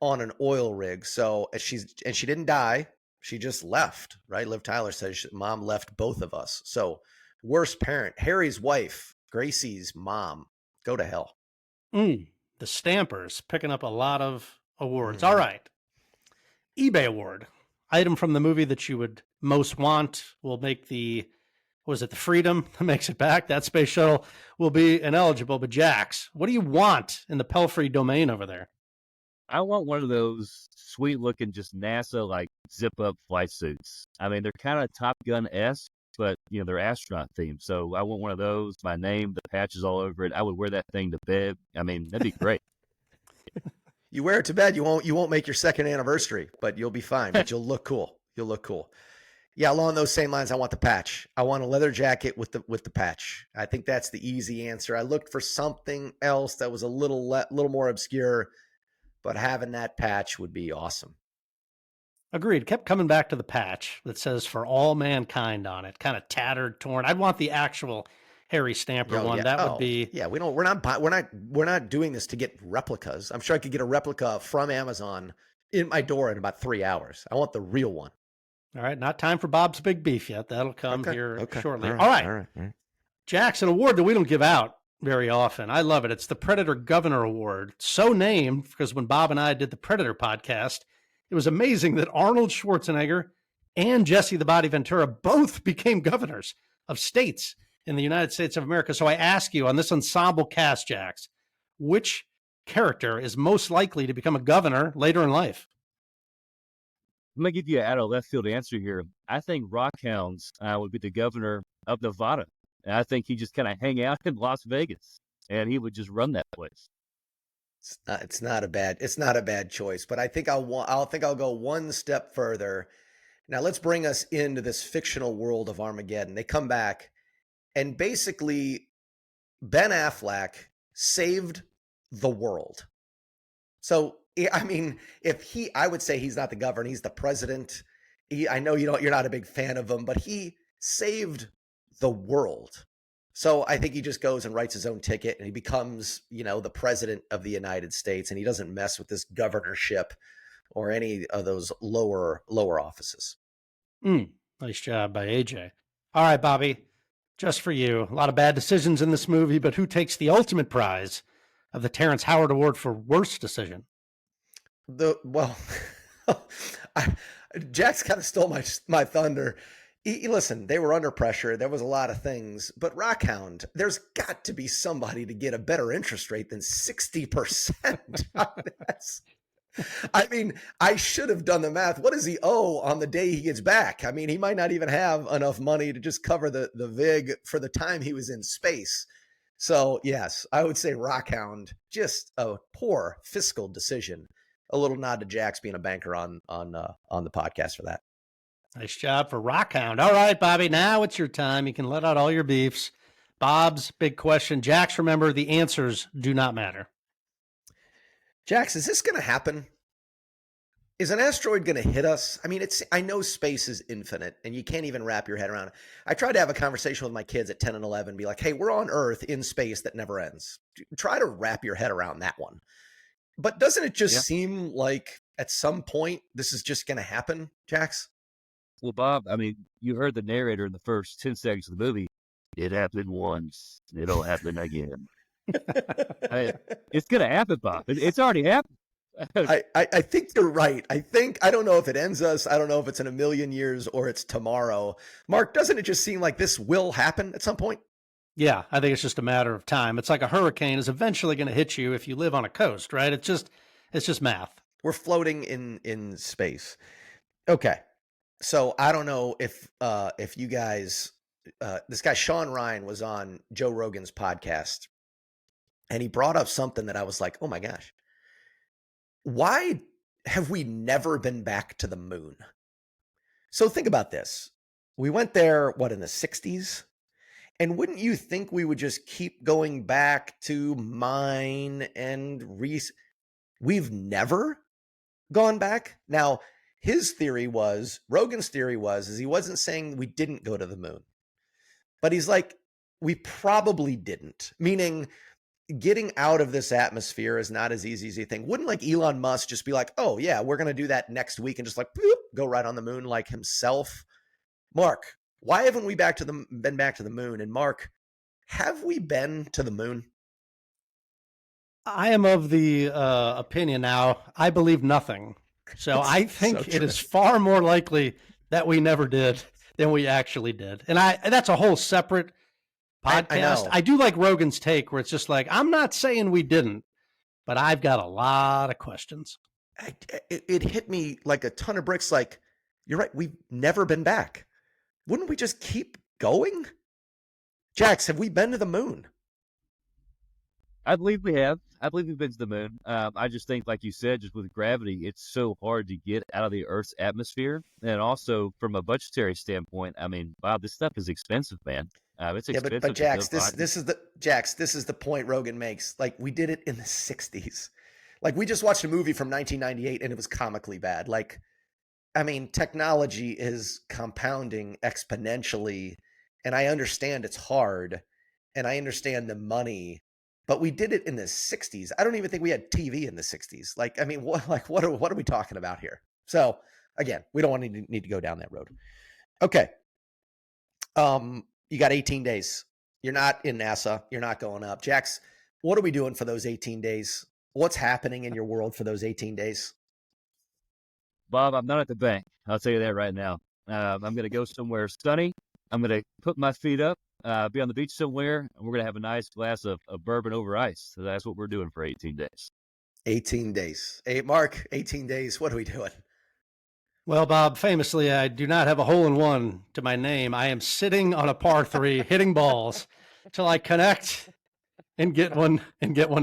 on an oil rig. So she didn't die. She just left, right? Liv Tyler says mom left both of us. So worst parent, Harry's wife, Gracie's mom, go to hell. The Stampers picking up a lot of awards. All right. eBay award. Item from the movie that you would most want will make the Freedom that makes it back? That space shuttle will be ineligible. But Jax, what do you want in the Pelphrey domain over there? I want one of those sweet looking, just NASA like zip up flight suits. I mean, they're kind of Top Gun-esque, but they're astronaut themed. So I want one of those. My name, the patches all over it. I would wear that thing to bed. I mean, that'd be great. You wear it to bed, you won't make your second anniversary, but you'll be fine. But you'll look cool. You'll look cool. Yeah, along those same lines, I want the patch. I want a leather jacket with the patch. I think that's the easy answer. I looked for something else that was a little more obscure, but having that patch would be awesome. Agreed. Kept coming back to the patch that says "For All Mankind" on it, kind of tattered, torn. I'd want the actual Harry Stamper one. Yeah. That would be. Yeah, we're not doing this to get replicas. I'm sure I could get a replica from Amazon in my door in about 3 hours. I want the real one. All right, not time for Bob's Big Beef yet. That'll come here shortly. All right. Jaxson, award that we don't give out very often. I love it. It's the Predator Governor Award. So named because when Bob and I did the Predator podcast, it was amazing that Arnold Schwarzenegger and Jesse the Body Ventura both became governors of states in the United States of America. So I ask you on this ensemble cast, Jax, which character is most likely to become a governor later in life? I'm going to give you an out of left field answer here. I think Rockhounds would be the governor of Nevada. And I think he just kind of hang out in Las Vegas and he would just run that place. It's not a bad choice, but I think I'll go one step further. Now let's bring us into this fictional world of Armageddon. They come back and basically Ben Affleck saved the world. So I mean, I would say he's not the governor, he's the president. I know you're not a big fan of him, but he saved the world. So I think he just goes and writes his own ticket and he becomes, the president of the United States, and he doesn't mess with this governorship or any of those lower offices. Nice job by AJ. All right, Bobby, just for you. A lot of bad decisions in this movie, but who takes the ultimate prize of the Terrence Howard Award for worst decision? Jax kind of stole my thunder. Listen, they were under pressure. There was a lot of things, but Rockhound, there's got to be somebody to get a better interest rate than 60%. I mean, I should have done the math. What does he owe on the day he gets back? I mean, he might not even have enough money to just cover the VIG for the time he was in space. So yes, I would say Rockhound, just a poor fiscal decision. A little nod to Jax being a banker on the podcast for that. Nice job for Rockhound. All right, Bobby, now it's your time. You can let out all your beefs. Bob's big question. Jax, remember, the answers do not matter. Jax, is this going to happen? Is an asteroid going to hit us? I mean, I know space is infinite and you can't even wrap your head around it. I tried to have a conversation with my kids at 10 and 11, be like, hey, we're on Earth in space that never ends. Try to wrap your head around that one. But doesn't it just seem like at some point this is just going to happen, Jax? Well, Bob, I mean, you heard the narrator in the first 10 seconds of the movie. It happened once. It'll happen again. It's going to happen, Bob. It's already happened. I think you're right. I don't know if it ends us. I don't know if it's in a million years or it's tomorrow. Mark, doesn't it just seem like this will happen at some point? Yeah, I think it's just a matter of time. It's like a hurricane is eventually going to hit you if you live on a coast, right? It's just math. We're floating in space. Okay. So I don't know if you guys, this guy, Sean Ryan, was on Joe Rogan's podcast and he brought up something that I was like, oh my gosh, why have we never been back to the moon? So think about this. We went there, in the 60s? And wouldn't you think we would just keep going back to mine and we've never gone back. Now, Rogan's theory was, is he wasn't saying we didn't go to the moon, but he's like, we probably didn't, meaning getting out of this atmosphere is not as easy as you think. Wouldn't like Elon Musk just be like, oh yeah, we're going to do that next week and just like boop, go right on the moon like himself? Mark, why haven't we been back to the moon? And Mark, have we been to the moon? I am of the opinion now, I believe nothing. So I think so it is far more likely that we never did than we actually did. And that's a whole separate podcast. I do like Rogan's take where it's just like, I'm not saying we didn't, but I've got a lot of questions. It hit me like a ton of bricks. Like, you're right. We've never been back. Wouldn't we just keep going? Jax, have we been to the moon? I believe we have. I believe we've been to the moon. I just think, like you said, just with gravity, it's so hard to get out of the Earth's atmosphere. And also, from a budgetary standpoint, I mean, wow, this stuff is expensive, man. It's expensive. But Jax, this is the point Rogan makes. Like, we did it in the 60s. Like, we just watched a movie from 1998 and it was comically bad. Like, I mean, technology is compounding exponentially, and I understand it's hard, and I understand the money, but we did it in the 60s. I don't even think we had TV in the 60s. Like, I mean, what are we talking about here? So, again, we don't need to go down that road. Okay. You got 18 days. You're not in NASA. You're not going up. Jax, what are we doing for those 18 days? What's happening in your world for those 18 days? Bob, I'm not at the bank. I'll tell you that right now. I'm going to go somewhere sunny. I'm going to put my feet up, be on the beach somewhere, and we're going to have a nice glass of bourbon over ice. So that's what we're doing for 18 days. 18 days. Hey, Mark, 18 days. What are we doing? Well, Bob, famously, I do not have a hole in one to my name. I am sitting on a par 3 hitting balls till I connect and get one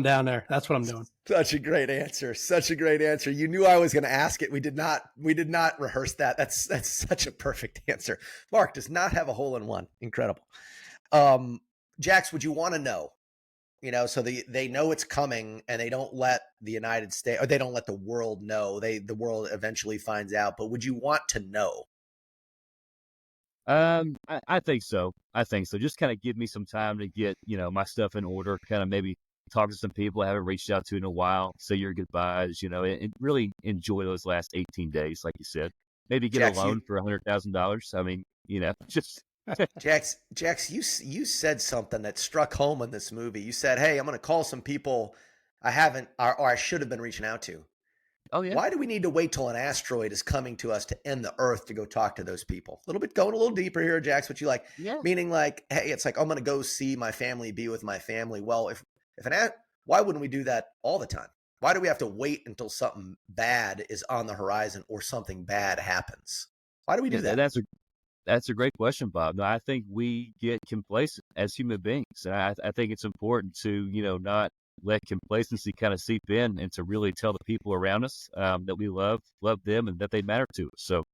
down there. That's what I'm doing. Such a great answer. Such a great answer. You knew I was going to ask it. We did not rehearse that. That's such a perfect answer. Mark does not have a hole in one. Incredible. Jax, would you want to know? You know, so they know it's coming and they don't let the United States, or they don't let the world know. The world eventually finds out, but would you want to know? I think so. Just kind of give me some time to get, my stuff in order, kind of maybe talk to some people I haven't reached out to in a while, say your goodbyes, and really enjoy those last 18 days, like you said. Maybe get Jax, a loan for $100,000. I mean, just Jax, you said something that struck home in this movie. You said, "Hey, I'm going to call some people I haven't, or I should have been reaching out to." Oh yeah. Why do we need to wait till an asteroid is coming to us to end the Earth to go talk to those people? Going a little deeper here, Jax. What you like? Yeah. Meaning, like, hey, it's like I'm going to go see my family, be with my family. Well, why wouldn't we do that all the time? Why do we have to wait until something bad is on the horizon or something bad happens? Why do we do that? That's a great question, Bob. No, I think we get complacent as human beings. I think it's important to, not let complacency kind of seep in and to really tell the people around us that we love them and that they matter to us. So,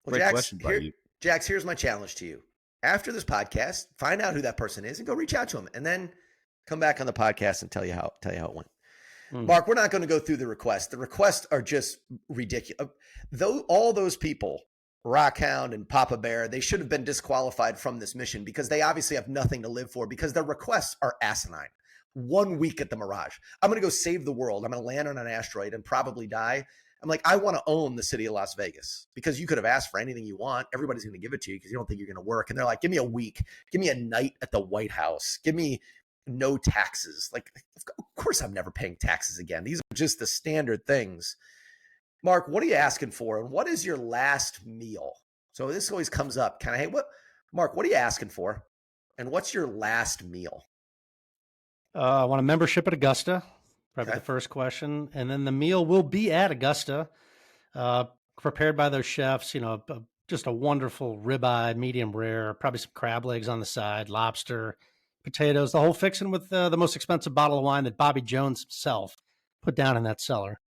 great question by you. Jax, here's my challenge to you. After this podcast, find out who that person is and go reach out to them, and then come back on the podcast and tell you how it went. Mark, we're not going to go through the requests. The requests are just ridiculous. Though all those people, Rockhound and Papa Bear, they should have been disqualified from this mission because they obviously have nothing to live for because their requests are asinine. 1 week at the Mirage. I'm going to go save the world. I'm going to land on an asteroid and probably die. I'm like, I want to own the city of Las Vegas because you could have asked for anything you want. Everybody's going to give it to you because you don't think you're going to work. And they're like, give me a week. Give me a night at the White House. Give me no taxes. Like, of course I'm never paying taxes again. These are just the standard things. Mark, what are you asking for? And what is your last meal? So this always comes up. Kind of, hey, Mark, what are you asking for? And what's your last meal? I want a membership at Augusta, probably the first question. And then the meal will be at Augusta, prepared by those chefs, just a wonderful ribeye, medium rare, probably some crab legs on the side, lobster, potatoes, the whole fixing with the most expensive bottle of wine that Bobby Jones himself put down in that cellar.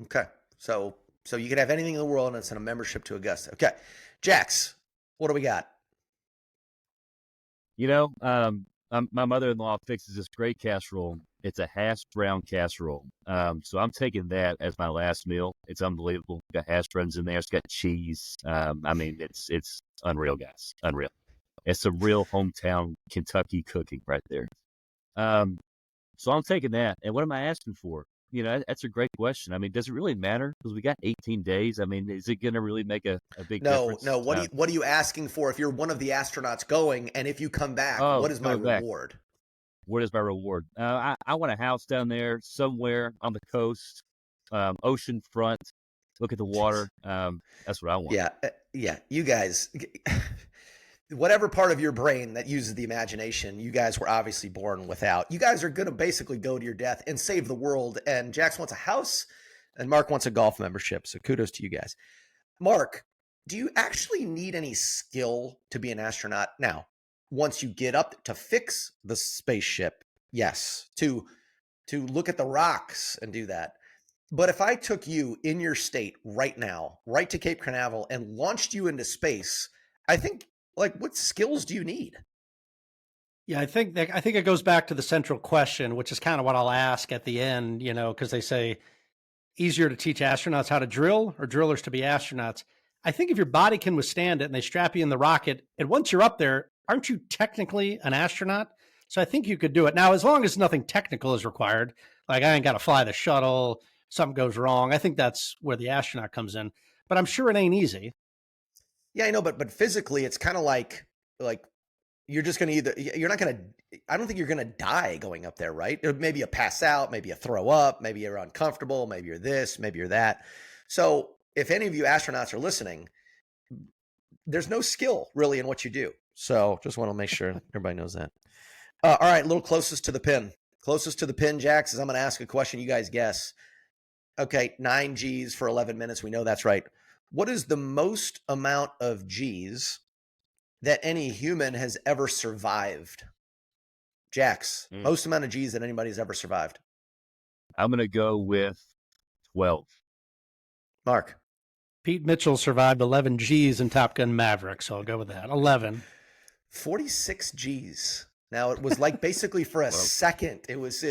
Okay. So you can have anything in the world and it's in a membership to Augusta. Okay. Jax, what do we got? My mother-in-law fixes this great casserole. It's a hash brown casserole. So I'm taking that as my last meal. It's unbelievable. Got hash browns in there. It's got cheese. I mean, it's unreal, guys. Unreal. It's some real hometown Kentucky cooking right there. So I'm taking that. And what am I asking for? That's a great question. I mean, does it really matter? Because we got 18 days. I mean, is it going to really make a big difference? No. What are you asking for if you're one of the astronauts going, and if you come back, what is my reward? What is my reward? I want a house down there somewhere on the coast, ocean front. Look at the water. That's what I want. Yeah. You guys, whatever part of your brain that uses the imagination, you guys were obviously born without. You guys are going to basically go to your death and save the world. And Jax wants a house and Mark wants a golf membership. So kudos to you guys. Mark, do you actually need any skill to be an astronaut? Now, once you get up to fix the spaceship, yes, to look at the rocks and do that. But if I took you in your state right now, right to Cape Canaveral, and launched you into space, I think, what skills do you need? Yeah, I think it goes back to the central question, which is kind of what I'll ask at the end, because they say easier to teach astronauts how to drill or drillers to be astronauts. I think if your body can withstand it and they strap you in the rocket, and once you're up there, aren't you technically an astronaut? So I think you could do it. Now, as long as nothing technical is required, like I ain't got to fly the shuttle, something goes wrong, I think that's where the astronaut comes in. But I'm sure it ain't easy. Yeah, I know, but physically, it's kind of like you're just going to I don't think you're going to die going up there, right? Maybe you pass out, maybe you throw up, maybe you're uncomfortable, maybe you're this, maybe you're that. So if any of you astronauts are listening, there's no skill really in what you do. So just want to make sure everybody knows that. All right, a little closest to the pin. Closest to the pin, Jax, is I'm going to ask a question. You guys guess. Okay, 9 G's for 11 minutes. We know that's right. What is the most amount of G's that any human has ever survived? Jax, most amount of G's that anybody's ever survived. I'm going to go with 12. Mark. Pete Mitchell survived 11 G's in Top Gun Maverick, so I'll go with that. 11. 46 G's. Now it was like basically for a second. It was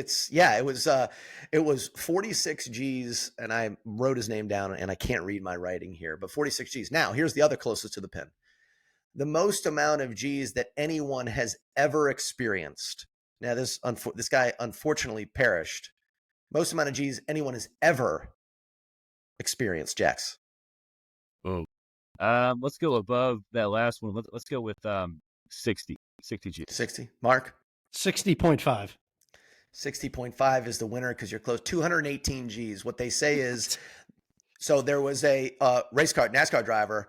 46 G's, and I wrote his name down, and I can't read my writing here, but 46 G's. Now here's the other closest to the pin. The most amount of G's that anyone has ever experienced. Now this guy unfortunately perished. Most amount of G's anyone has ever experienced. Jax. Let's go above that last one. Let's go with 60 G's. 60. Mark? 60.5. 60.5 is the winner because you're close. 218 G's. What they say is, so there was a NASCAR driver,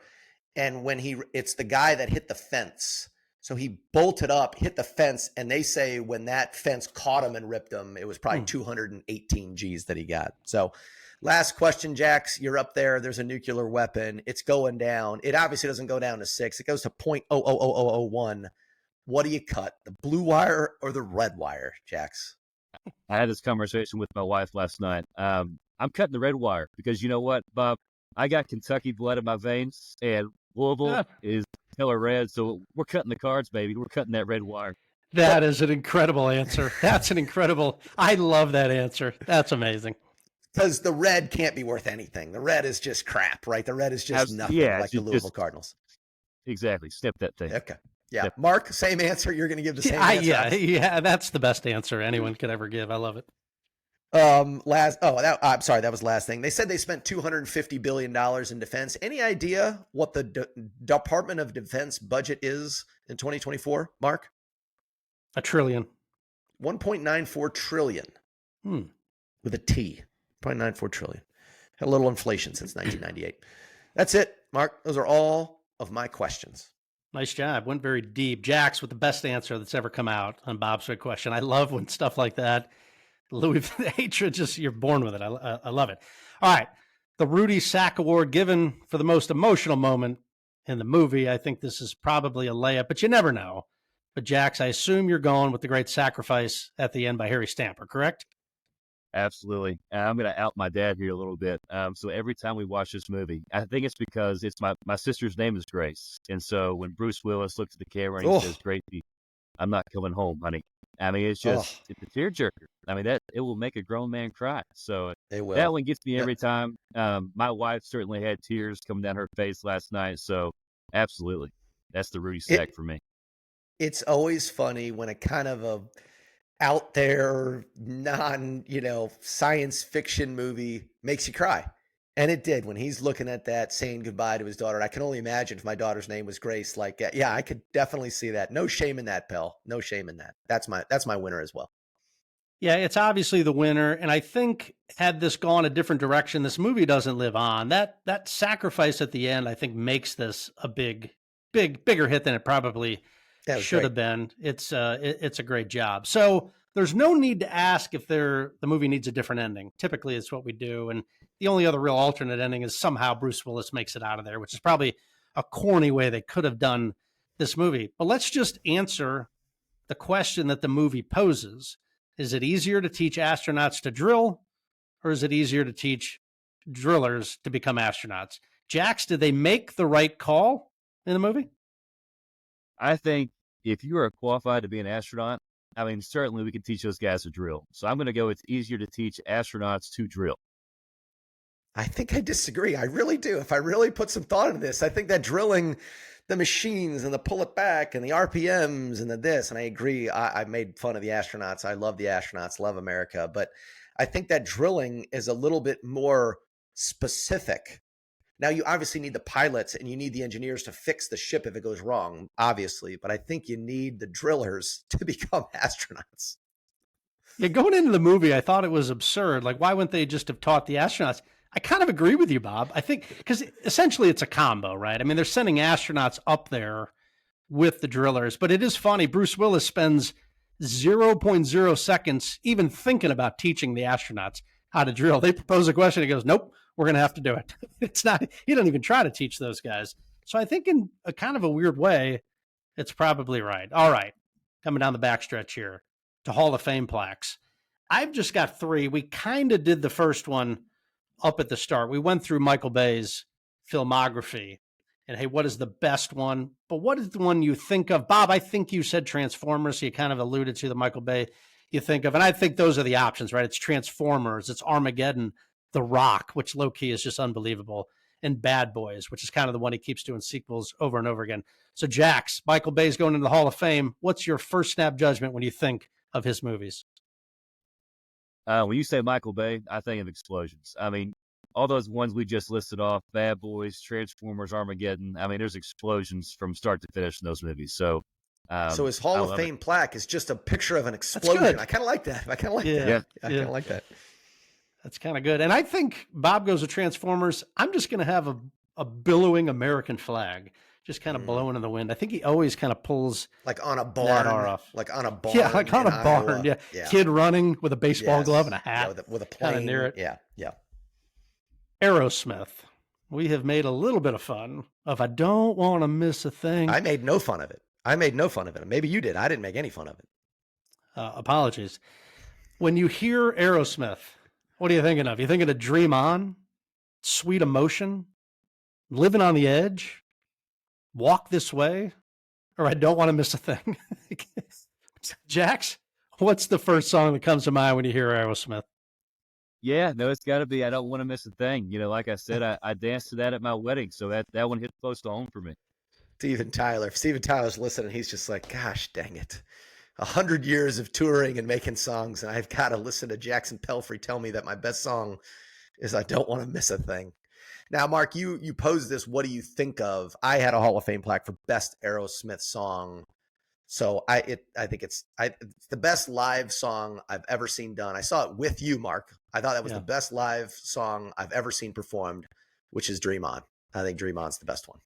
and it's the guy that hit the fence. So he bolted up, hit the fence, and they say when that fence caught him and ripped him, it was probably 218 G's that he got. So last question, Jax, you're up there. There's a nuclear weapon. It's going down. It obviously doesn't go down to 6. It goes to 0.00001. What do you cut, the blue wire or the red wire, Jax? I had this conversation with my wife last night. I'm cutting the red wire because you know what, Bob? I got Kentucky blood in my veins, and Louisville is color red, so we're cutting the cards, baby. We're cutting that red wire. That is an incredible answer. I love that answer. That's amazing. Because the red can't be worth anything. The red is just crap, right? The red is just nothing, like the Louisville Cardinals. Exactly. Snip that thing. Okay. Yeah. Mark, same answer. You're going to give the same answer. Yeah. That's the best answer anyone could ever give. I love it. I'm sorry. That was the last thing. They said they spent $250 billion in defense. Any idea what the Department of Defense budget is in 2024, Mark? $1 trillion. 1.94 trillion. With a T. 0.94 trillion. Had a little inflation since 1998. That's it, Mark. Those are all of my questions. Nice job. Went very deep. Jax with the best answer that's ever come out on Bob's Big Question. I love when stuff like that. Louis, the hatred, just you're born with it. I love it. All right. The Rudy Sack Award given for the most emotional moment in the movie. I think this is probably a layup, but you never know. But Jax, I assume you're going with the great sacrifice at the end by Harry Stamper, correct? Absolutely. I'm going to out my dad here a little bit. So every time we watch this movie, I think it's because it's my sister's name is Grace. And so when Bruce Willis looks at the camera and he says, Gracie, I'm not coming home, honey. I mean, it's Oh, it's a tearjerker. I mean, that it will make a grown man cry. So they that will. one gets me Yep. every time. My wife certainly had tears coming down her face last night. So absolutely, that's the Rudy It Sack for me. it's always funny when a kind of a out there science fiction movie makes you cry. And it did when he's looking at that saying goodbye to his daughter. I can only imagine if my daughter's name was Grace. Like, yeah, I could definitely see that. No shame in that, Pell. No shame in that. That's my winner as well. Yeah, it's obviously the winner, and I think had this gone a different direction, this movie doesn't live on. That sacrifice at the end, I think, makes this a bigger hit than it probably That was should great. have been. It's a great job. So there's no need to ask if the movie needs a different ending. Typically, it's what we do, and the only other real alternate ending is somehow Bruce Willis makes it out of there, which is probably a corny way they could have done this movie. But let's just answer the question that the movie poses. Is it easier to teach astronauts to drill, or is it easier to teach drillers to become astronauts? Jax, did they make the right call in the movie? I think if you are qualified to be an astronaut, I mean, certainly we can teach those guys to drill. So I'm going to go, it's easier to teach astronauts to drill. I think I disagree. I really do. If I really put some thought into this, I think that drilling the machines and the pull it back and the RPMs and the this, and I agree. I made fun of the astronauts. I love the astronauts, love America. But I think that drilling is a little bit more specific. Now, you obviously need the pilots and you need the engineers to fix the ship if it goes wrong, obviously. But I think you need the drillers to become astronauts. Yeah, going into the movie, I thought it was absurd. Like, why wouldn't they just have taught the astronauts? I kind of agree with you, Bob. I think because essentially it's a combo, right? I mean, they're sending astronauts up there with the drillers, but it is funny. Bruce Willis spends zero point 0.0 seconds even thinking about teaching the astronauts how to drill. They propose a question. He goes, nope, we're going to have to do it. It's not, he doesn't even try to teach those guys. So I think in a kind of a weird way, it's probably right. All right. Coming down the backstretch here to Hall of Fame plaques. I've just got three. We kind of did the first one up at the start. We went through Michael Bay's filmography and hey, what is the best one? But what is the one you think of? Bob, I think you said Transformers. So you kind of alluded to the Michael Bay you think of. And I think those are the options, right? It's Transformers, it's Armageddon, The Rock, which low key is just unbelievable, and Bad Boys, which is kind of the one he keeps doing sequels over and over again. So, Jax, Michael Bay's going into the Hall of Fame. What's your first snap judgment when you think of his movies? When you say Michael Bay, I think of explosions. I mean, all those ones we just listed off, Bad Boys, Transformers, Armageddon. I mean, there's explosions from start to finish in those movies. So his Hall of Fame plaque is just a picture of an explosion. I kind of like that. I kind of like that. I kind of like that. That's kind of good. And I think Bob goes with Transformers. I'm just going to have a billowing American flag just kind of blowing in the wind. I think he always kind of pulls like on a barn, off. like on a barn. Yeah, like on a barn. Iowa. Yeah. Kid running with a baseball glove and a hat. Yeah, with a plane. Kind of near it. Yeah. Aerosmith. We have made a little bit of fun of I don't want to miss a thing. I made no fun of it. Maybe you did. I didn't make any fun of it. Apologies. When you hear Aerosmith, what are you thinking of? You thinking of Dream On, Sweet Emotion, Living on the Edge, Walk This Way, or I Don't Want to Miss a Thing? Jax, what's the first song that comes to mind when you hear Aerosmith? Yeah, no, it's got to be I Don't Want to Miss a Thing. You know, like I said, I danced to that at my wedding, so that one hit close to home for me. Steven Tyler. If Steven Tyler's listening, he's just like, gosh, dang it. 100 years of touring and making songs, and I've got to listen to Jaxson Pelphrey tell me that my best song is I Don't Want to Miss a Thing. Now, Mark, you posed this. What do you think of? I had a Hall of Fame plaque for best Aerosmith song. So I think it's the best live song I've ever seen done. I saw it with you, Mark. I thought that was the best live song I've ever seen performed, which is Dream On. I think Dream On's the best one.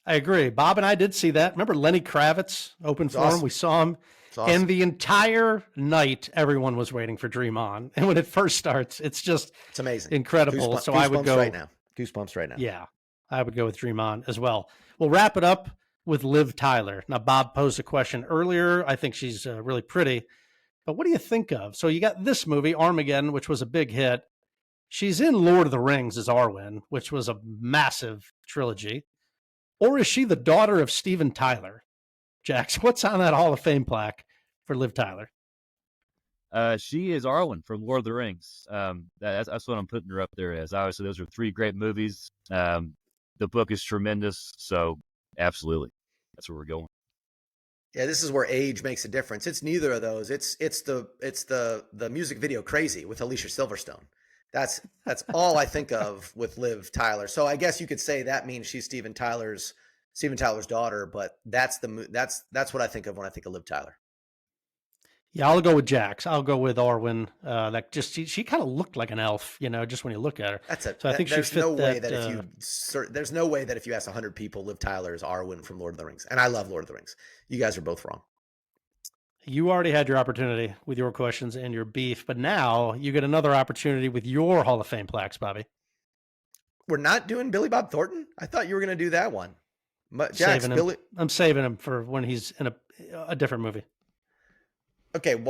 I agree. Bob and I did see that. Remember Lenny Kravitz opened for him? We saw him. Awesome. And the entire night, everyone was waiting for Dream On. And when it first starts, it's amazing. Incredible. Goosebumps, so I would go right now. Goosebumps right now. Yeah, I would go with Dream On as well. We'll wrap it up with Liv Tyler. Now, Bob posed a question earlier. I think she's really pretty. But what do you think of? So you got this movie, Armageddon, which was a big hit. She's in Lord of the Rings as Arwen, which was a massive trilogy. Or is she the daughter of Steven Tyler? Jax, what's on that Hall of Fame plaque for Liv Tyler? She is Arwen from Lord of the Rings. That's what I'm putting her up there as. Obviously, those are 3 great movies. The book is tremendous, so absolutely, that's where we're going. Yeah, this is where age makes a difference. It's neither of those. It's the music video Crazy with Alicia Silverstone. That's all I think of with Liv Tyler. So I guess you could say that means she's Steven Tyler's daughter, but that's what I think of when I think of Liv Tyler. Yeah, I'll go with Jax. I'll go with Arwen. That just she kind of looked like an elf, just when you look at her. I think there's no way that if you ask 100 people, Liv Tyler is Arwen from Lord of the Rings, and I love Lord of the Rings. You guys are both wrong. You already had your opportunity with your questions and your beef, but now you get another opportunity with your Hall of Fame plaques, Bobby. We're not doing Billy Bob Thornton? I thought you were going to do that one. Jax, I'm saving him for when he's in a different movie. Okay,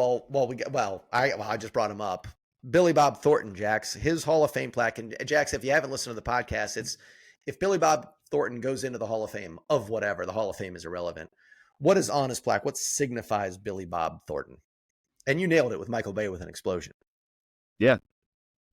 I just brought him up. Billy Bob Thornton, Jax, his Hall of Fame plaque. And Jax, if you haven't listened to the podcast, it's if Billy Bob Thornton goes into the Hall of Fame of whatever, the Hall of Fame is irrelevant. What is on his plaque? What signifies Billy Bob Thornton? And you nailed it with Michael Bay with an explosion. Yeah.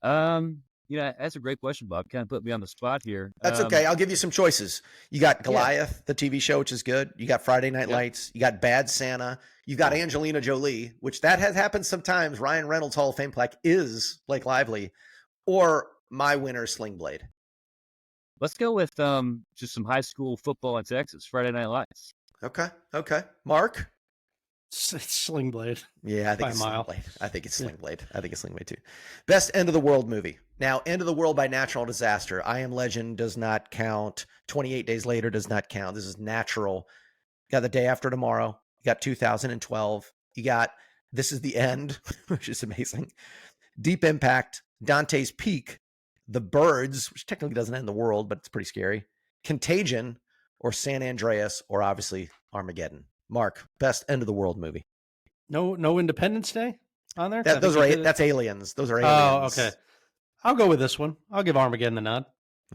That's a great question, Bob. Kind of put me on the spot here. That's okay. I'll give you some choices. You got Goliath, the TV show, which is good. You got Friday Night Lights. You got Bad Santa. You got Angelina Jolie, which that has happened sometimes. Ryan Reynolds' Hall of Fame plaque is Blake Lively, or my winner, Sling Blade. Let's go with just some high school football in Texas, Friday Night Lights. Okay. Mark? Sling Blade. Yeah, I think it's Sling Blade. I think it's Sling Blade. I think it's Sling Blade too. Best end of the world movie. Now, End of the World by natural disaster. I Am Legend does not count. 28 Days Later does not count. This is natural. You got The Day After Tomorrow. You got 2012. You got This Is the End, which is amazing. Deep Impact. Dante's Peak. The Birds, which technically doesn't end the world, but it's pretty scary. Contagion, or San Andreas, or obviously Armageddon. Mark, best end of the world movie. No Independence Day on there? That's Aliens. Those are Aliens. Oh, okay. I'll go with this one. I'll give Armageddon the nod.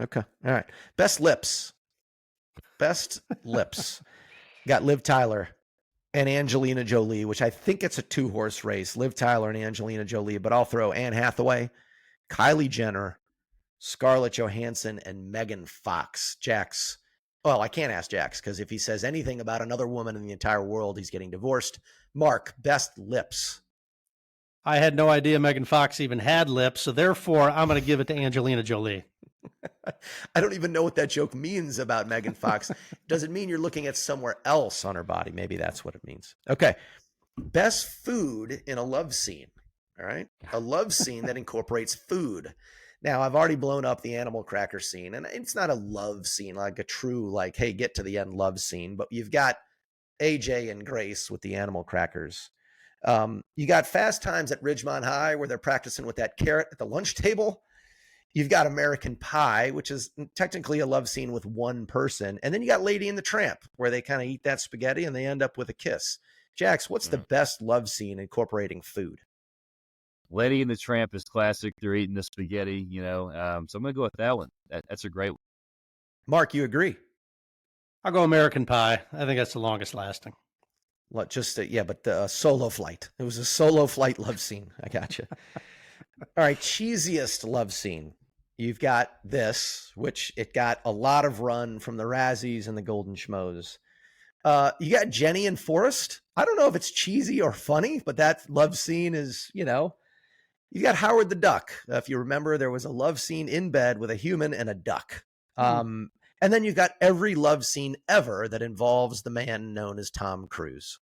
Okay. All right. Best lips. Got Liv Tyler and Angelina Jolie, which I think it's a 2-horse race. Liv Tyler and Angelina Jolie, but I'll throw Anne Hathaway, Kylie Jenner, Scarlett Johansson, and Megan Fox. Jax. Well, I can't ask Jax because if he says anything about another woman in the entire world, he's getting divorced. Mark, best lips. I had no idea Megan Fox even had lips, so therefore I'm going to give it to Angelina Jolie. I don't even know what that joke means about Megan Fox. Does it mean you're looking at somewhere else on her body? Maybe that's what it means. Okay. Best food in a love scene. All right. A love scene that incorporates food. Now, I've already blown up the animal cracker scene, and it's not a love scene, like a true, like, hey, get to the end love scene, but you've got AJ and Grace with the animal crackers. You got Fast Times at Ridgemont High, where they're practicing with that carrot at the lunch table. You've got American Pie, which is technically a love scene with one person. And then you got Lady and the Tramp, where they kind of eat that spaghetti and they end up with a kiss. Jax, what's the best love scene incorporating food? Lady and the Tramp is classic. They're eating the spaghetti, so I'm going to go with that one. That's a great one. Mark, you agree? I'll go American Pie. I think that's the longest lasting. But the solo flight. It was a solo flight love scene. I gotcha. All right, cheesiest love scene. You've got this, which it got a lot of run from the Razzies and the Golden Schmoes. You got Jenny and Forrest. I don't know if it's cheesy or funny, but that love scene is, you got Howard the Duck. If you remember, there was a love scene in bed with a human and a duck. And then you've got every love scene ever that involves the man known as Tom Cruise.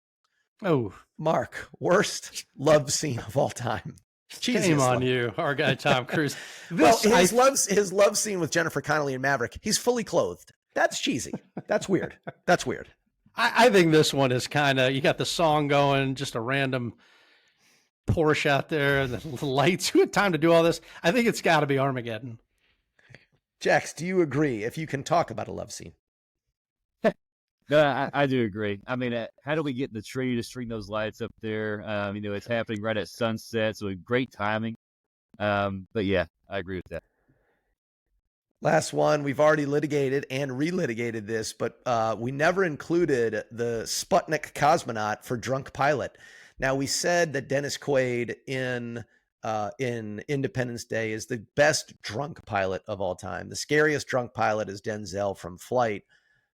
Oh, Mark, worst love scene of all time. Shame on you, our guy Tom Cruise. His love scene with Jennifer Connelly and Maverick, he's fully clothed. That's cheesy. That's weird. I think this one is kind of, you got the song going, just a random Porsche out there, and the lights. Who had time to do all this? I think it's got to be Armageddon. Jax, do you agree if you can talk about a love scene? No, I do agree. I mean, how do we get in the tree to string those lights up there? It's happening right at sunset, so great timing. But yeah, I agree with that. Last one. We've already litigated and relitigated this, but we never included the Sputnik cosmonaut for drunk pilot. Now, we said that Dennis Quaid in Independence Day is the best drunk pilot of all time. The scariest drunk pilot is Denzel from Flight.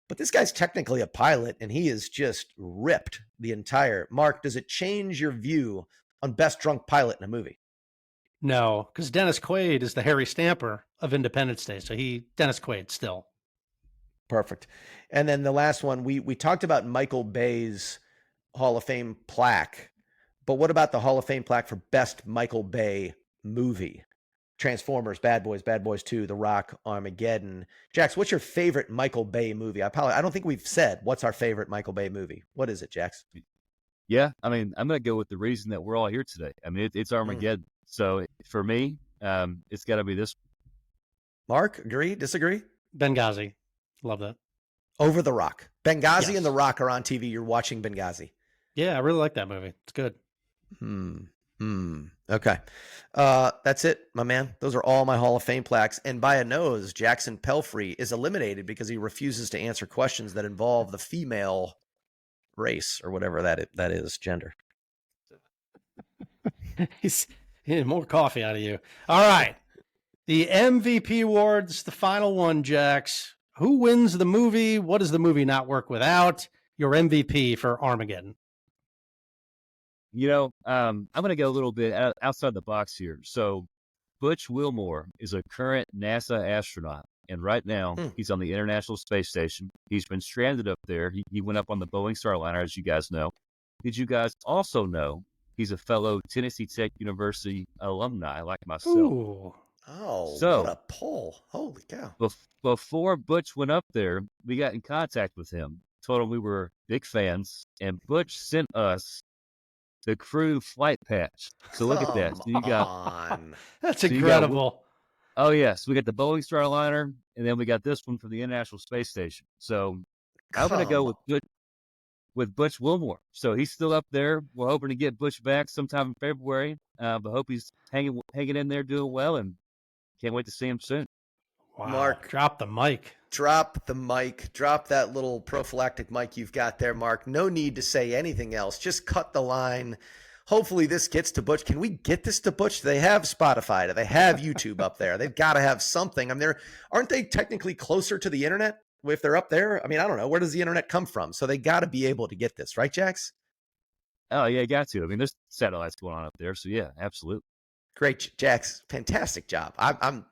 But this guy's technically a pilot, and he is just ripped the entire. Mark, does it change your view on best drunk pilot in a movie? No, because Dennis Quaid is the Harry Stamper of Independence Day. So Dennis Quaid still. Perfect. And then the last one, we talked about Michael Bay's Hall of Fame plaque, but what about the Hall of Fame plaque for best Michael Bay movie? Transformers, Bad Boys 2, The Rock, Armageddon. Jax, what's your favorite Michael Bay movie? I don't think we've said what's our favorite Michael Bay movie. What is it, Jax? Yeah, I mean, I'm going to go with the reason that we're all here today. I mean, it's Armageddon. So for me, it's got to be this. Mark, agree, disagree? Benghazi. Love that. Over The Rock. Benghazi Yes. and The Rock are on TV. You're watching Benghazi. Yeah, I really like that movie. It's good. Okay. That's it, my man. Those are all my Hall of Fame plaques. And by a nose, Jaxson Pelphrey is eliminated because he refuses to answer questions that involve the female race or whatever that is, gender. He's more coffee out of you. All right. The MVP awards, the final one, Jax. Who wins the movie? What does the movie not work without? Your MVP for Armageddon. You know, I'm going to go a little bit outside the box here. So Butch Wilmore is a current NASA astronaut. And right now, he's on the International Space Station. He's been stranded up there. He went up on the Boeing Starliner, as you guys know. Did you guys also know he's a fellow Tennessee Tech University alumni like myself? Ooh. Oh, So- what a pull. Holy cow. Before Butch went up there, we got in contact with him, told him we were big fans, and Butch sent us the crew flight patch. So look at that. So you got, on. That's So you got- incredible. oh yes, we got the Boeing Starliner, and then we got this one from the International Space Station. So I'm going to go with Butch Wilmore. So he's still up there. We're hoping to get Butch back sometime in February, but hope he's hanging in there doing well, and can't wait to see him soon. Wow. Mark. Drop the mic. Drop the mic. Drop that little prophylactic mic you've got there, Mark. No need to say anything else. Just cut the line. Hopefully this gets to Butch. Can we get this to Butch? Do they have Spotify? Do they have YouTube up there? They've got to have something. I mean, aren't they technically closer to the internet if they're up there? I mean, I don't know. Where does the internet come from? So they got to be able to get this, right, Jax? Oh yeah, got to. I mean, there's satellites going on up there, so yeah, absolutely. Great, Jax. Fantastic job. I'm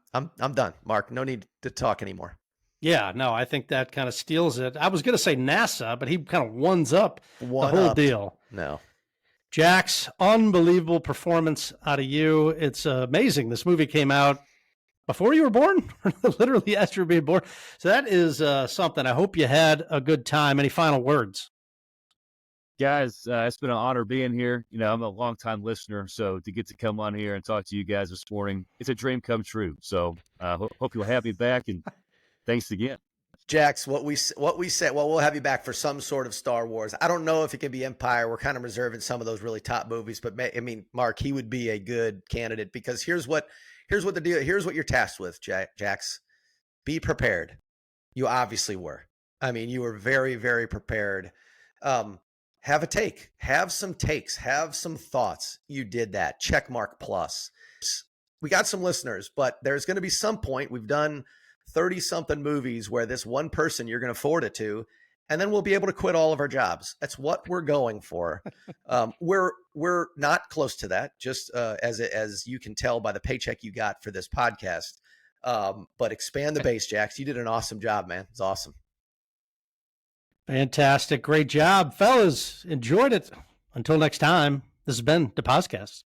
done, Mark. No need to talk anymore. Yeah, no, I think that kind of steals it. I was going to say NASA, but he kind of ones up the One whole up. deal. No. Jax, unbelievable performance out of you. It's amazing. This movie came out before you were born, literally as you were being born. So that is something. I hope you had a good time. Any final words? Guys, it's been an honor being here. You know, I'm a longtime listener, so to get to come on here and talk to you guys this morning, it's a dream come true. So hope you'll have me back, and thanks again. Jax, what we said, well, we'll have you back for some sort of Star Wars. I don't know if it can be Empire. We're kind of reserving some of those really top movies, but I mean, Mark, he would be a good candidate because here's what you're tasked with, Jax. Be prepared. You obviously were. I mean, you were very, very prepared. Have a take, have some takes, have some thoughts. You did that. Check mark plus. We got some listeners, but there's going to be some point. We've done 30 something movies where this one person you're going to forward it to, and then we'll be able to quit all of our jobs. That's what we're going for. We're not close to that, just as you can tell by the paycheck you got for this podcast. But expand the base, Jax. You did an awesome job, man. It's awesome. Fantastic. Great job, fellas. Enjoyed it. Until next time, this has been the Pozcast.